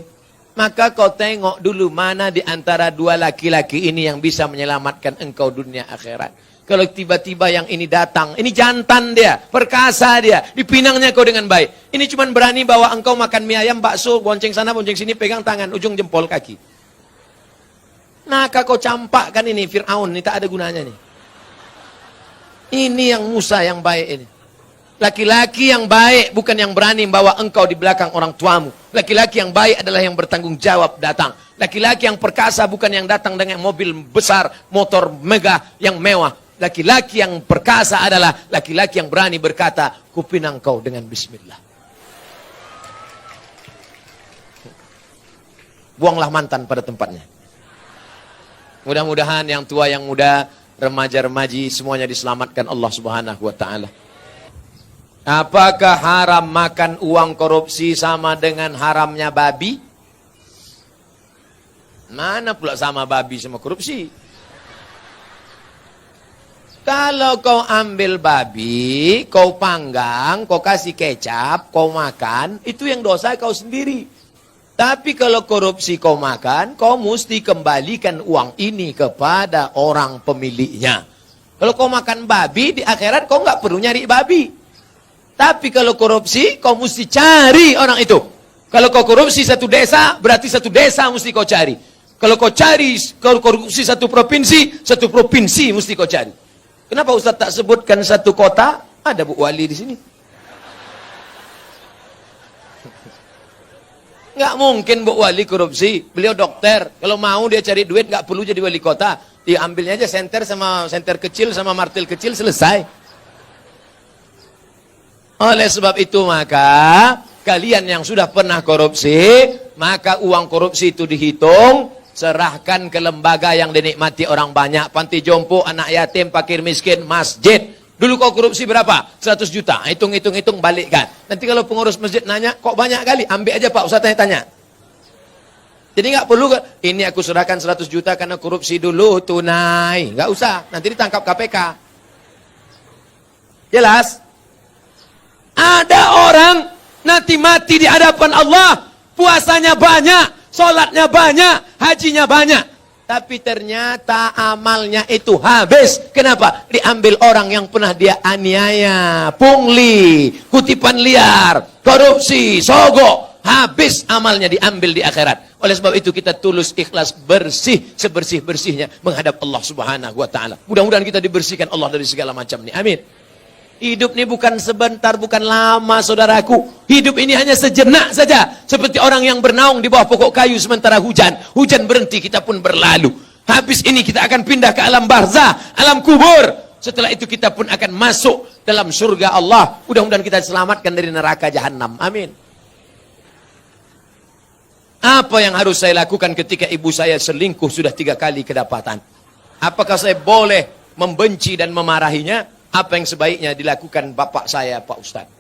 Maka kau tengok dulu mana di antara dua laki-laki ini yang bisa menyelamatkan engkau dunia akhirat. Kalau tiba-tiba yang ini datang, ini jantan dia, perkasa dia, dipinangnya kau dengan baik. Ini cuma berani bawa engkau makan mie ayam, bakso, bonceng sana, bonceng sini, pegang tangan, ujung jempol kaki. Nah, kau campakkan ini, Fir'aun, ini tak ada gunanya nih. Ini yang Musa yang baik ini. Laki-laki yang baik bukan yang berani membawa engkau di belakang orang tuamu. Laki-laki yang baik adalah yang bertanggung jawab datang. Laki-laki yang perkasa bukan yang datang dengan mobil besar, motor megah yang mewah. Laki-laki yang perkasa adalah laki-laki yang berani berkata, kupinang kau dengan bismillah. Buanglah mantan pada tempatnya. Mudah-mudahan yang tua, yang muda, remaja-remaji, semuanya diselamatkan Allah Subhanahu wa ta'ala. Apakah haram makan uang korupsi sama dengan haramnya babi? Mana pula sama babi sama korupsi? Kalau kau ambil babi, kau panggang, kau kasih kecap, kau makan, itu yang dosa kau sendiri. Tapi kalau korupsi kau makan, kau mesti kembalikan uang ini kepada orang pemiliknya. Kalau kau makan babi, di akhirat kau nggak perlu nyari babi. Tapi kalau korupsi, kau mesti cari orang itu. Kalau kau korupsi satu desa, berarti satu desa mesti kau cari. Kalau kau cari, kalau korupsi satu provinsi mesti kau cari. Kenapa Ustaz tak sebutkan satu kota? Ada Bu Wali di sini. Nggak mungkin Bu Wali korupsi. Beliau dokter. Kalau mau dia cari duit, nggak perlu jadi wali kota. Diambilnya aja senter sama senter kecil sama martil kecil, selesai. Oleh sebab itu maka kalian yang sudah pernah korupsi, maka uang korupsi itu dihitung. Serahkan ke lembaga yang dinikmati orang banyak. Panti jompo, anak yatim, fakir miskin, masjid. Dulu kau korupsi berapa? 100 juta. Hitung, balikkan. Nanti kalau pengurus masjid nanya, kok banyak kali? Ambil aja Pak, Ustaz tanya. Jadi nggak perlu, ini aku serahkan 100 juta karena korupsi dulu, tunai. Nggak usah, nanti ditangkap KPK. Jelas? Ada orang nanti mati di hadapan Allah, puasanya banyak, sholatnya banyak, hajinya banyak. Tapi ternyata amalnya itu habis. Kenapa? Diambil orang yang pernah dia aniaya, pungli, kutipan liar, korupsi, sogok. Habis amalnya diambil di akhirat. Oleh sebab itu kita tulus, ikhlas, bersih, sebersih-bersihnya menghadap Allah Subhanahu wa ta'ala. Mudah-mudahan kita dibersihkan Allah dari segala macam ini. Amin. Hidup ini bukan sebentar, bukan lama saudaraku. Hidup ini hanya sejenak saja. Seperti orang yang bernaung di bawah pokok kayu sementara hujan. Hujan berhenti, kita pun berlalu. Habis ini kita akan pindah ke alam barzah, alam kubur. Setelah itu kita pun akan masuk dalam surga Allah. Mudah-mudahan kita diselamatkan dari neraka jahanam. Amin. Apa yang harus saya lakukan ketika ibu saya selingkuh sudah 3 kali kedapatan? Apakah saya boleh membenci dan memarahinya? Apa yang sebaiknya dilakukan bapak saya, Pak Ustadz?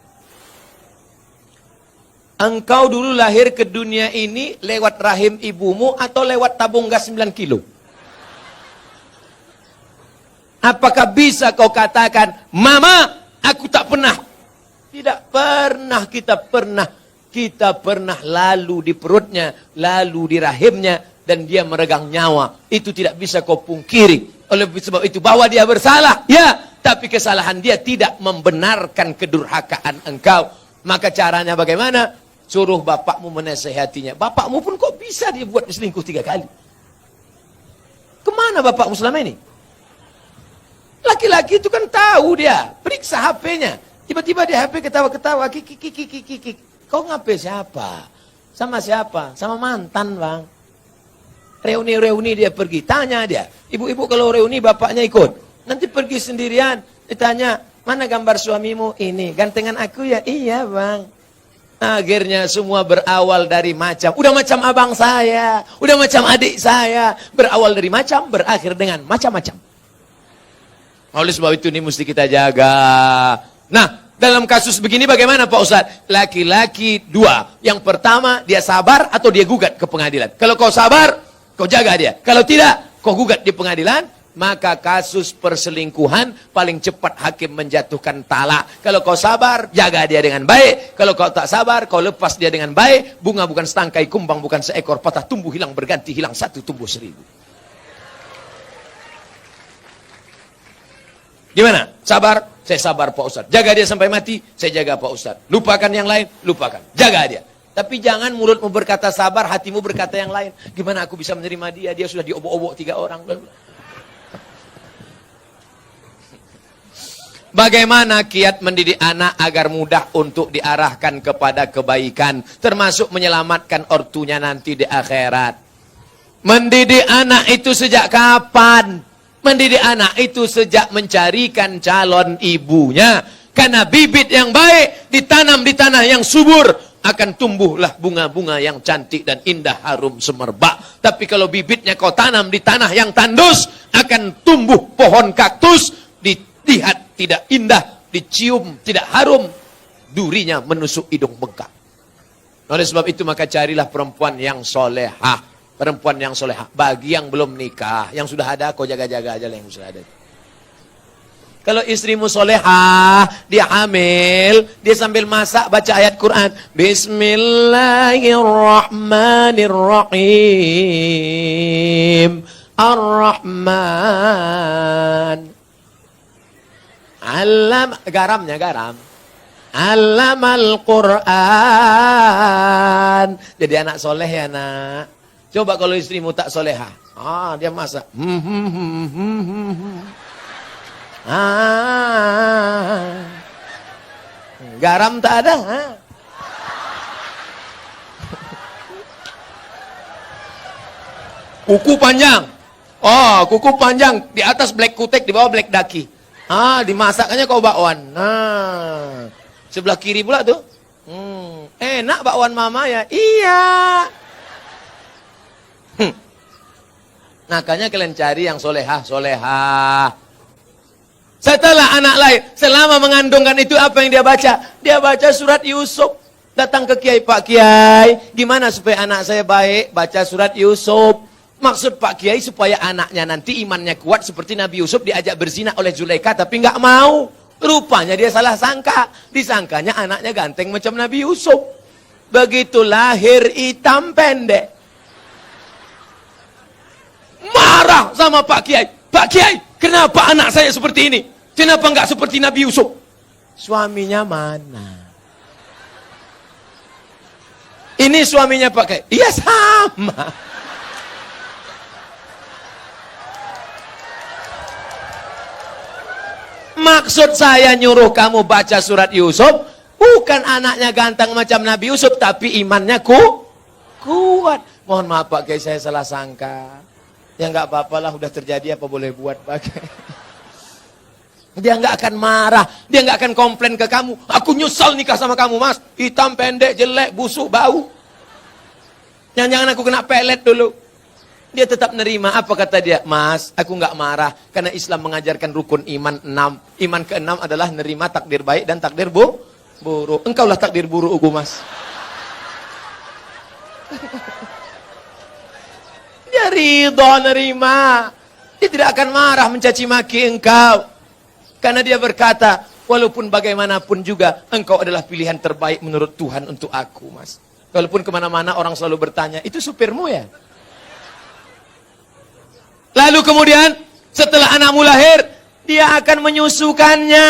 Engkau dulu lahir ke dunia ini lewat rahim ibumu atau lewat tabung gas 9 kilo? Apakah bisa kau katakan, Mama, aku tak pernah? Tidak pernah kita pernah lalu di perutnya, lalu di rahimnya, dan dia meregang nyawa. Itu tidak bisa kau pungkiri. Oleh sebab itu, bahwa dia bersalah, ya, tapi kesalahan dia tidak membenarkan kedurhakaan engkau. Maka caranya bagaimana? Suruh bapakmu menasehatinya. Bapakmu pun kok bisa dia buat selingkuh 3 kali? Kemana bapakmu selama ini? Laki-laki itu kan tahu dia. Periksa HP-nya. Tiba-tiba di HP ketawa-ketawa. Kiki. Kau ngapain siapa? Sama siapa? Sama mantan, Bang. Reuni-reuni dia pergi. Tanya dia. Ibu-ibu kalau reuni bapaknya ikut. Nanti pergi sendirian. Ditanya, mana gambar suamimu? Ini. Gantengan aku ya? Iya, Bang. Akhirnya semua berawal dari macam. Udah macam abang saya. Udah macam adik saya. Berawal dari macam, berakhir dengan macam-macam. Oleh sebab itu ini mesti kita jaga. Nah, dalam kasus begini bagaimana Pak Ustadz? Laki-laki 2. Yang pertama, dia sabar atau dia gugat ke pengadilan. Kalau kau sabar, kau jaga dia. Kalau tidak, kau gugat di pengadilan, maka kasus perselingkuhan paling cepat hakim menjatuhkan talak. Kalau kau sabar, jaga dia dengan baik. Kalau kau tak sabar, kau lepas dia dengan baik. Bunga bukan setangkai, kumbang bukan seekor, patah tumbuh hilang berganti, hilang 1 tumbuh 1000. Gimana? Sabar? Saya sabar Pak Ustadz. Jaga dia sampai mati, saya jaga Pak Ustadz. Lupakan yang lain, lupakan. Jaga dia. Tapi jangan mulutmu berkata sabar, hatimu berkata yang lain. Gimana aku bisa menerima dia? Dia sudah diobok-obok 3 orang. Bagaimana kiat mendidik anak agar mudah untuk diarahkan kepada kebaikan, termasuk menyelamatkan ortunya nanti di akhirat? Mendidik anak itu sejak kapan? Mendidik anak itu sejak mencarikan calon ibunya. Karena bibit yang baik ditanam di tanah yang subur, akan tumbuhlah bunga-bunga yang cantik dan indah harum semerbak. Tapi kalau bibitnya kau tanam di tanah yang tandus, akan tumbuh pohon kaktus, dilihat tidak indah, dicium tidak harum, durinya menusuk hidung bengkak. Oleh sebab itu maka carilah perempuan yang solehah. Perempuan yang solehah. Bagi yang belum nikah, yang sudah ada, kau jaga-jaga aja lah yang sudah ada. Kalau istrimu solehah, dia hamil, dia sambil masak baca ayat Quran. Bismillahirrahmanirrahim. Ar-Rahman. Garamnya garam. Allamal Quran. Jadi anak soleh ya nak. Coba kalau istrimu tak soleha. Dia masak. Garam tak ada. Kuku panjang. Kuku panjang. Di atas black kutek, di bawah black daki. Dimasaknya kau bakwan. Sebelah kiri pula tuh. Enak bakwan mama ya. Iya. Makanya kalian cari yang solehah. Setelah anak lahir, selama mengandungkan itu apa yang dia baca? Dia baca surat Yusuf. Datang ke Kiai, Pak Kiai, gimana supaya anak saya baik? Baca surat Yusuf. Maksud Pak Kiai supaya anaknya nanti imannya kuat seperti Nabi Yusuf diajak berzina oleh Zulaikha tapi nggak mau. Rupanya dia salah sangka. Disangkanya anaknya ganteng macam Nabi Yusuf. Begitu lahir hitam pendek. Marah sama Pak Kiai. Pak Kiai, kenapa anak saya seperti ini? Kenapa enggak seperti Nabi Yusuf? Suaminya mana? Ini suaminya Pak Kiai. Iya sama. Maksud saya nyuruh kamu baca surat Yusuf, bukan anaknya ganteng macam Nabi Yusuf, tapi imannya kuat. Mohon maaf Pak Kiai, saya salah sangka. Ya nggak apa-apalah, udah terjadi, apa boleh buat, pakai. Dia nggak akan marah, dia nggak akan komplain ke kamu. Aku nyesal nikah sama kamu, Mas. Hitam, pendek, jelek, busuk, bau. Jangan-jangan aku kena pelet dulu. Dia tetap nerima. Apa kata dia? Mas, aku nggak marah karena Islam mengajarkan rukun iman 6. Iman ke-6 adalah nerima takdir baik dan takdir buruk. Engkaulah takdir buruk, Mas. Dia ridho nerima. Dia tidak akan marah mencaci maki engkau. Karena dia berkata, walaupun bagaimanapun juga, engkau adalah pilihan terbaik menurut Tuhan untuk aku, Mas. Walaupun kemana-mana orang selalu bertanya, itu supirmu ya? Lalu kemudian, setelah anakmu lahir, dia akan menyusukannya.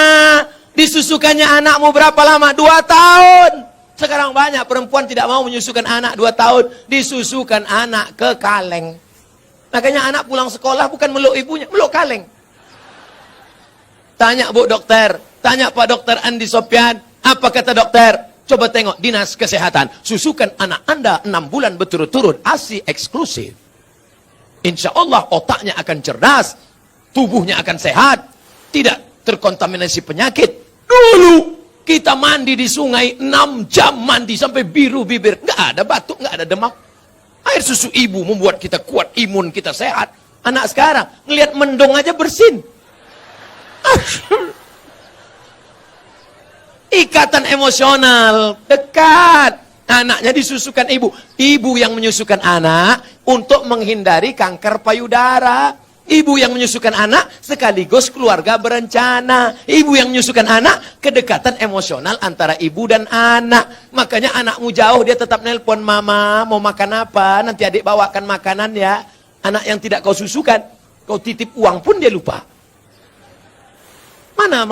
Disusukannya anakmu berapa lama? 2 tahun. Sekarang banyak perempuan tidak mau menyusukan anak 2 tahun. Disusukan anak ke kaleng. Makanya anak pulang sekolah bukan meluk ibunya, meluk kaleng. Tanya Bu Dokter, tanya Pak Dokter Andi Sopyan, apa kata dokter? Coba tengok dinas kesehatan, susukan anak Anda 6 bulan berturut-turut, ASI eksklusif. Insya Allah otaknya akan cerdas, tubuhnya akan sehat, tidak terkontaminasi penyakit. Dulu kita mandi di sungai 6 jam mandi sampai biru bibir, nggak ada batuk, nggak ada demam. Air susu ibu membuat kita kuat, imun kita sehat. Anak sekarang ngelihat mendong aja bersin. Ikatan emosional dekat. Anaknya disusukan ibu. Ibu yang menyusukan anak untuk menghindari kanker payudara. Ibu yang menyusukan anak sekaligus keluarga berencana. Ibu yang menyusukan anak, kedekatan emosional antara ibu dan anak. Makanya anakmu jauh, dia tetap nelpon, mama mau makan apa, nanti adik bawakan makanan ya. Anak yang tidak kau susukan, kau titip uang pun dia lupa. Mana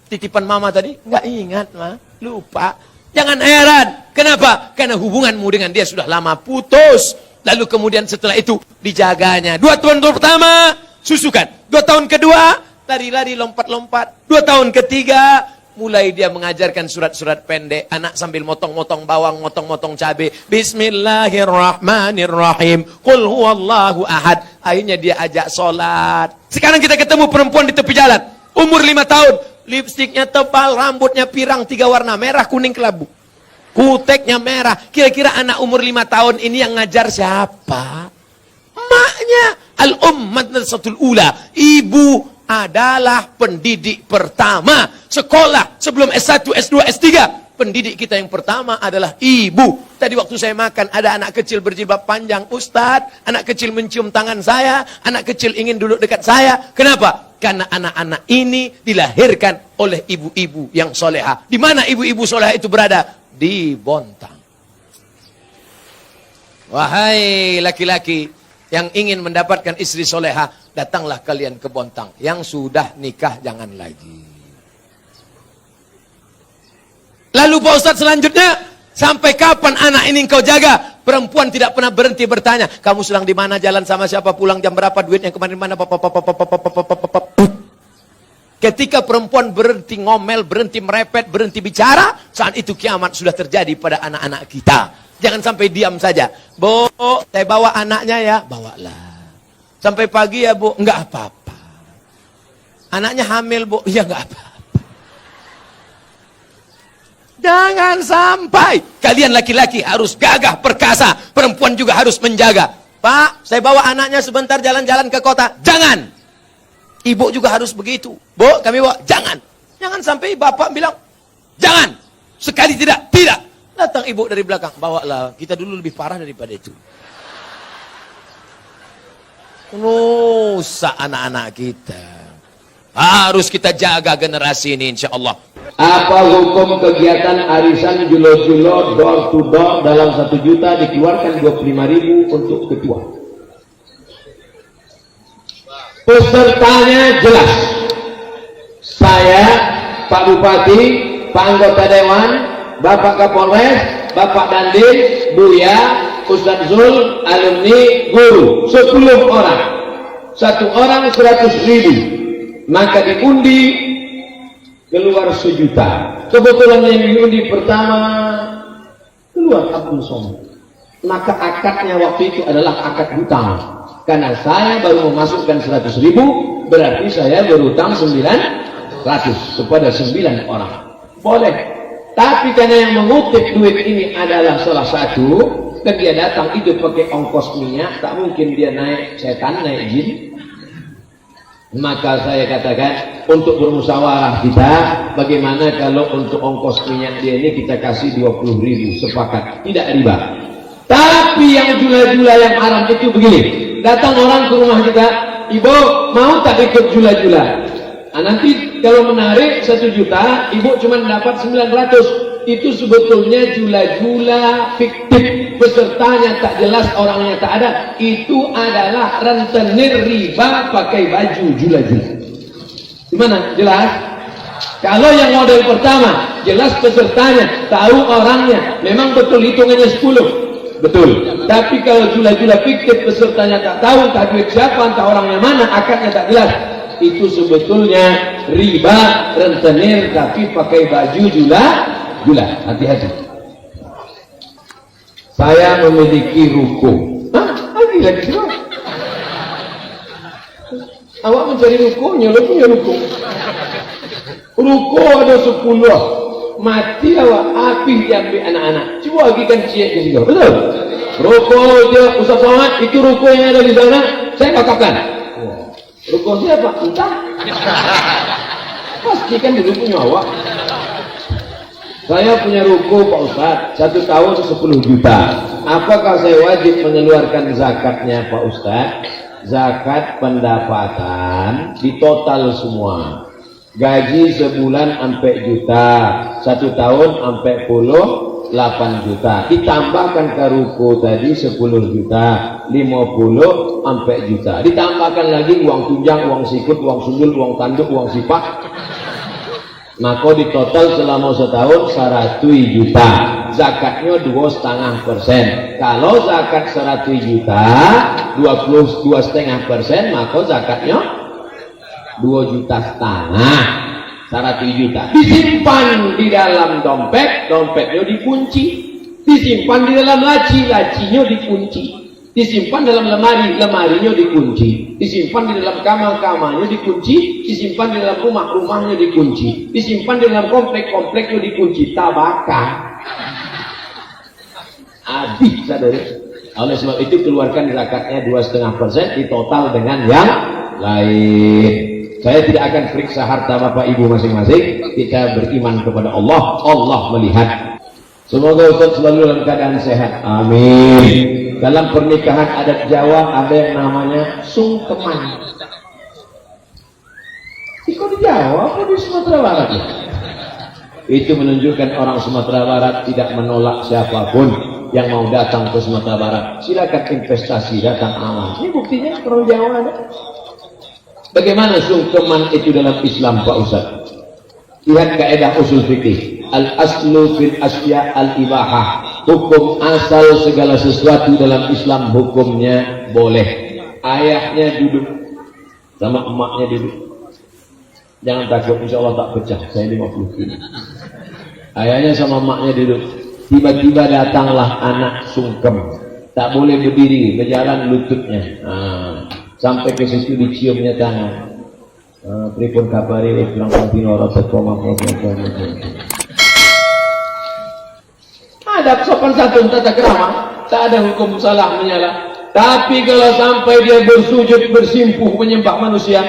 titipan mama tadi? Nggak ingat, Ma. Lupa. Jangan heran. Kenapa? Karena hubunganmu dengan dia sudah lama putus. Lalu kemudian setelah itu dijaganya. 2 tahun pertama, susukan. 2 tahun kedua, lari-lari, lompat-lompat. 2 tahun ketiga, mulai dia mengajarkan surat-surat pendek. Anak sambil motong-motong bawang, motong-motong cabai. Bismillahirrahmanirrahim. Qul huwallahu ahad. Akhirnya dia ajak sholat. Sekarang kita ketemu perempuan di tepi jalan. Umur 5 tahun. Lipstiknya tebal, rambutnya pirang 3 warna. Merah, kuning, kelabu. Kuteknya merah. Kira-kira anak umur 5 tahun ini yang ngajar siapa? Maknya. Al-Madrasatul Ula. Ibu adalah pendidik pertama. Sekolah sebelum S1, S2, S3. Pendidik kita yang pertama adalah ibu. Tadi waktu saya makan, ada anak kecil berjilbab panjang. Ustadz, anak kecil mencium tangan saya. Anak kecil ingin duduk dekat saya. Kenapa? Karena anak-anak ini dilahirkan oleh ibu-ibu yang soleha. Di mana ibu-ibu soleha itu berada? Di Bontang. Wahai laki-laki yang ingin mendapatkan istri soleha, datanglah kalian ke Bontang. Yang sudah nikah jangan lagi. Lalu Pak Ustadz selanjutnya, sampai kapan anak ini engkau jaga? Perempuan tidak pernah berhenti bertanya, kamu sedang di mana, jalan sama siapa, pulang jam berapa, duitnya kemarin mana? Ketika perempuan berhenti ngomel, berhenti merepet, berhenti bicara, saat itu kiamat sudah terjadi pada anak-anak kita. Jangan sampai diam saja. Bu, saya bawa anaknya ya, bawalah. Sampai pagi ya Bu, enggak apa-apa. Anaknya hamil Bu, ya enggak apa-apa. Jangan sampai kalian laki-laki harus gagah perkasa, perempuan juga harus menjaga. Pak, saya bawa anaknya sebentar jalan-jalan ke kota. Jangan. Ibu juga harus begitu. Bu, kami bawa. Jangan. Jangan sampai bapak bilang, jangan. Sekali tidak, tidak. Datang ibu dari belakang, bawalah. Kita dulu lebih parah daripada itu. Rusak anak-anak kita. Harus kita jaga generasi ini insya Allah. Apa hukum kegiatan arisan julo-julo door to door dalam 1 juta dikeluarkan 25.000 untuk ketua? Pesertanya jelas. Saya, Pak Bupati, Pak Anggota Dewan, Bapak Kapolres, Bapak Dandim, Buya, Ustadz Zul, alumni, guru, 10 orang. 1 orang 100.000. Maka diundi keluar 1 juta. Kebetulan yang diundi pertama keluar Abdul Somad. Maka akadnya waktu itu adalah akad hutang. Karena saya baru memasukkan 100.000, berarti saya berutang 900 kepada 9 orang. Boleh. Tapi karena yang mengutip duit ini adalah salah satu, dan dia datang itu pakai ongkos minyak, tak mungkin dia naik setan, naik jin. Maka saya katakan, untuk bermusyawarah kita, bagaimana kalau untuk ongkos minyak dia ini kita kasih 20.000, sepakat, tidak riba. Tapi yang jula-jula yang haram itu begini, datang orang ke rumah kita, ibu mau tak ikut jula-jula? Nah, nanti kalau menarik 1 juta, ibu cuma dapat 900. Itu sebetulnya jula-jula fiktif, pesertanya tak jelas, orangnya tak ada. Itu adalah rentenir riba pakai baju jula-jula. Gimana? Jelas? Kalau yang model pertama, jelas pesertanya, tahu orangnya, memang betul hitungannya 10. Betul. Tapi kalau jula-jula fiktif, pesertanya tak tahu, tak duit siapa, entah orangnya mana, akadnya tak jelas, itu sebetulnya riba rentenir tapi pakai baju jula-jula. Hati-hati. Saya memiliki ruko. Hah? Lagi awak mencari rukonya, lo punya ruko. Ruko ada 10, mati awak, api diambil anak-anak. Coba bagikan ciek ke situ, betul? Ruko dia Ustaz Somad, itu ruko yang ada di sana, saya katakan. Ruko siapa? Entah. Pastikan dulu punya awak. Saya punya ruko Pak Ustaz, 1 tahun 10 juta. Apakah saya wajib mengeluarkan zakatnya Pak Ustaz? Zakat pendapatan di total semua. Gaji sebulan sampai juta, 1 tahun sampai 8 juta. Ditambahkan ke ruko tadi 10 juta, 50 sampai juta. Ditambahkan lagi uang tunjang, uang sikut, uang sundul, uang tanduk, uang sipak. Maka di total selama setahun 100 juta. Zakatnya 2,5%. Kalau zakat 100 juta 22,5%, maka zakatnya 2,5 juta. 100 juta disimpan di dalam dompet, dompetnya dikunci. Disimpan di dalam laci, lacinya dikunci. Disimpan dalam lemari, lemarinya dikunci. Disimpan di dalam kamar, kamarnya dikunci. Disimpan di dalam rumah, rumahnya dikunci. Disimpan di dalam komplek, kompleknya dikunci. Tabaka habis, saudara. Oleh sebab itu keluarkan zakatnya 2,5% di total dengan yang lain. Saya tidak akan periksa harta bapak ibu masing-masing. Kita beriman kepada Allah. Allah melihat. Semoga Ustaz selalu dalam keadaan sehat. Amin. Dalam pernikahan adat Jawa ada yang namanya sungkeman. Itu di Jawa apa di Sumatera Barat? Itu menunjukkan orang Sumatera Barat tidak menolak siapapun yang mau datang ke Sumatera Barat. Silakan investasi, datang aman. Ini buktinya orang Jawa ada. Bagaimana sungkeman itu dalam Islam Pak Ustaz? Lihat kaidah usul fikih. Al-aslu fil asya al-ibahah. Hukum asal segala sesuatu dalam Islam hukumnya boleh. Ayahnya duduk sama emaknya duduk. Jangan takut, insya Allah tak pecah. Saya 50 kilo. Ayahnya sama emaknya duduk. Tiba-tiba datanglah anak sungkem. Tak boleh berdiri, berjalan lututnya. Sampai ke situ diciumnya tangan. Pripun kabare bilang pintino rasa koma. Ada sopan santun tata krama, tak ada hukum salah menyalah. Tapi kalau sampai dia bersujud bersimpuh menyembah manusia,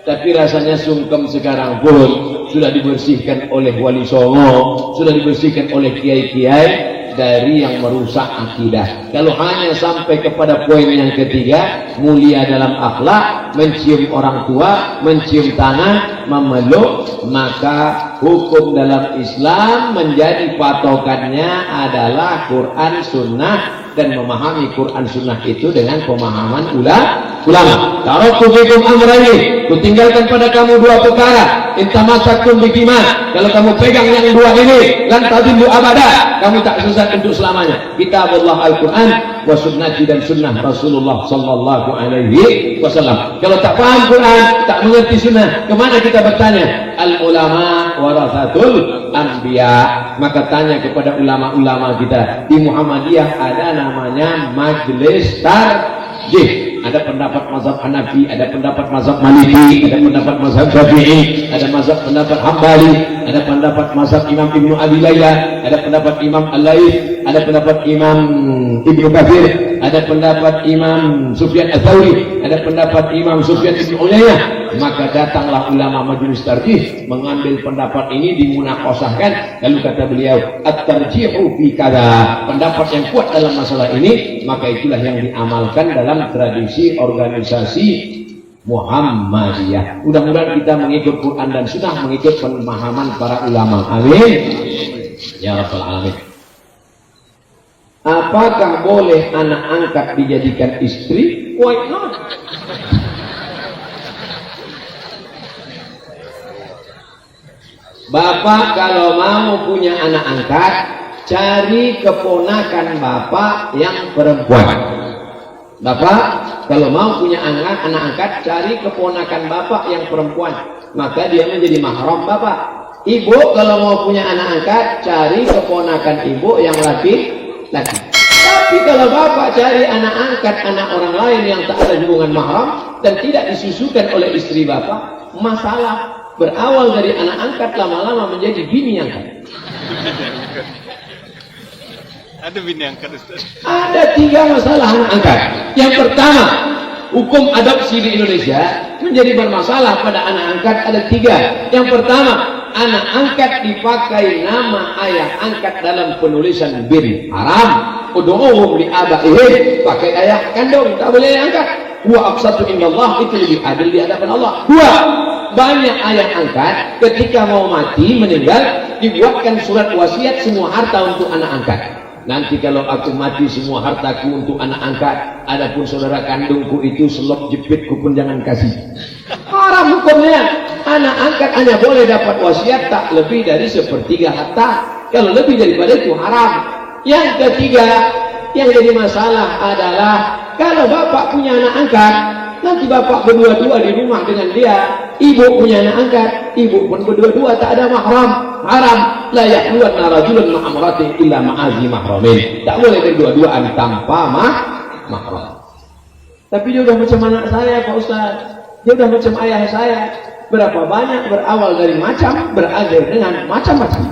tapi rasanya sungkem sekarang pun sudah dibersihkan oleh wali songo, sudah dibersihkan oleh kiai-kiai dari yang merusak akidah. Kalau hanya sampai kepada poin yang ketiga, mulia dalam akhlak, mencium orang tua, mencium tangan, memeluk, maka hukum dalam Islam menjadi patokannya adalah Quran Sunnah, dan memahami Quran Sunnah itu dengan pemahaman ulama. Taraktu fikum amrayni, kutinggalkan pada kamu 2 perkara. Intamasaktum bihima, kalau kamu pegang yang 2 ini, lan tadillu abada, kamu tak sesat untuk selamanya. Kitabullah Al-Quran wa sunnati, dan sunnah Rasulullah sallallahu alaihi wasallam. Kalau tak paham Quran, tak mengerti sunnah, kemana kita bertanya? Al-ulama warathatul anbiya. Maka tanya kepada ulama-ulama kita. Di Muhammadiyah ada namanya majelis tarjih. ada pendapat mazhab Hanafi, ada pendapat mazhab Maliki, ada pendapat mazhab Syafi'i, ada pendapat Hambali, ada pendapat mazhab Imam Ibnu Abi Layla, ada pendapat Imam Al-Laits, ada pendapat Imam Ibnu Katsir, ada pendapat Imam Sufyan Ats-Tsauri, ada pendapat Imam Sufyan Ibnu Uyainah. Maka datanglah ulama majelis tarjih mengambil pendapat ini dimunaqashahkan, lalu kata beliau at-tarjihu fi kada, pendapat yang kuat dalam masalah ini, maka itulah yang diamalkan dalam tradisi organisasi Muhammadiyah. Mudah-mudahan kita mengikut Quran dan Sunnah, mengikut pemahaman para ulama. Amin ya rabbal alamin. Apakah boleh anak angkat dijadikan istri? Why not? Bapak kalau mau punya anak angkat, cari keponakan bapak yang perempuan. Bapak kalau mau punya anak angkat, cari keponakan bapak yang perempuan, maka dia menjadi mahram bapak. Ibu kalau mau punya anak angkat, cari keponakan ibu yang laki-laki. Tapi kalau bapak cari anak angkat anak orang lain yang tak ada hubungan mahram dan tidak disusukan oleh istri bapak, masalah. Berawal dari anak angkat lama-lama menjadi bini angkat. Ada bini angkat, Ustaz. Ada 3 masalah anak angkat. Yang pertama, hukum adopsi di Indonesia menjadi bermasalah pada anak angkat ada 3. Yang pertama, anak angkat dipakai nama ayah angkat dalam penulisan bin haram. Ud'uhum li abaihim, pakai ayah kandung, tak boleh angkat. Wa aqsatu indallah, itu lebih adil di hadapan Allah. 2, banyak ayah angkat ketika mau mati meninggal dibuatkan surat wasiat semua harta untuk anak angkat. Nanti kalau aku mati semua hartaku untuk anak angkat, adapun saudara kandungku itu selop jepitku pun jangan kasih. Haram hukumnya. Anak angkat hanya boleh dapat wasiat tak lebih dari 1/3 harta. Kalau lebih daripada itu haram. Yang ketiga yang jadi masalah adalah kalau bapak punya anak angkat, nanti bapak berdua-dua di rumah dengan dia, ibu punya anak angkat, ibu pun berdua-dua, tak ada mahram, haram. La yahluwanna rajulun ma'amrati illa ma'azi mahramin. Tak boleh berdua-duaan tanpa mahram. Tapi dia udah macam anak saya Pak Ustaz, dia udah macam ayah saya. Berapa banyak berawal dari macam, berakhir dengan macam-macam.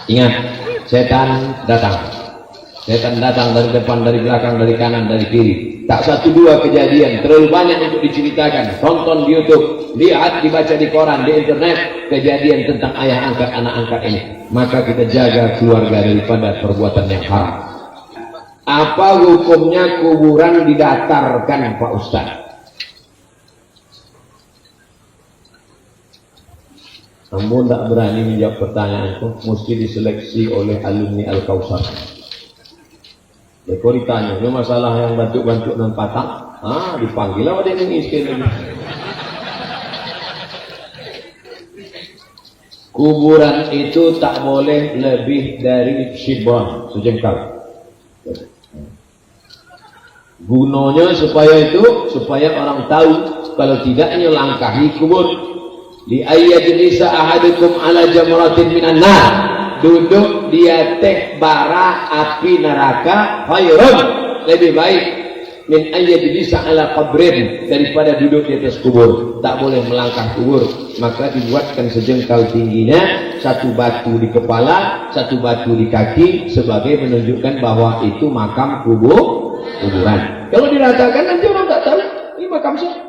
Ingat, setan datang. Setan datang dari depan, dari belakang, dari kanan, dari kiri. Tak 1-2 kejadian, terlalu banyak untuk diceritakan. Tonton di YouTube, lihat, dibaca di koran, di internet, kejadian tentang ayah angkat, anak angkat ini. Maka kita jaga keluarga daripada perbuatan yang haram. Apa hukumnya kuburan didatarkan Pak Ustaz? Namun tak berani menjawab pertanyaanku, mesti diseleksi oleh alumni Al-Kausar. Kau ditanya, ini masalah yang bantuk-bantuk dan patah, dipanggil lah dia miskin. Kuburan itu tak boleh lebih dari shibran, sejengkal. Gunanya supaya orang tahu, kalau tidaknya langkahi kubur. Li ayyadilisa ahadukum ala jamratin minan nar, duduk dia teh bara api neraka, khairun, lebih baik min ayyadilisa ala qabrin, daripada duduk di atas kubur. Tak boleh melangkah kubur, maka dibuatkan sejengkal tingginya, 1 batu di kepala, 1 batu di kaki, sebagai menunjukkan bahwa itu makam kuburan. Kalau diratakan nanti orang tak tahu ini makam siapa.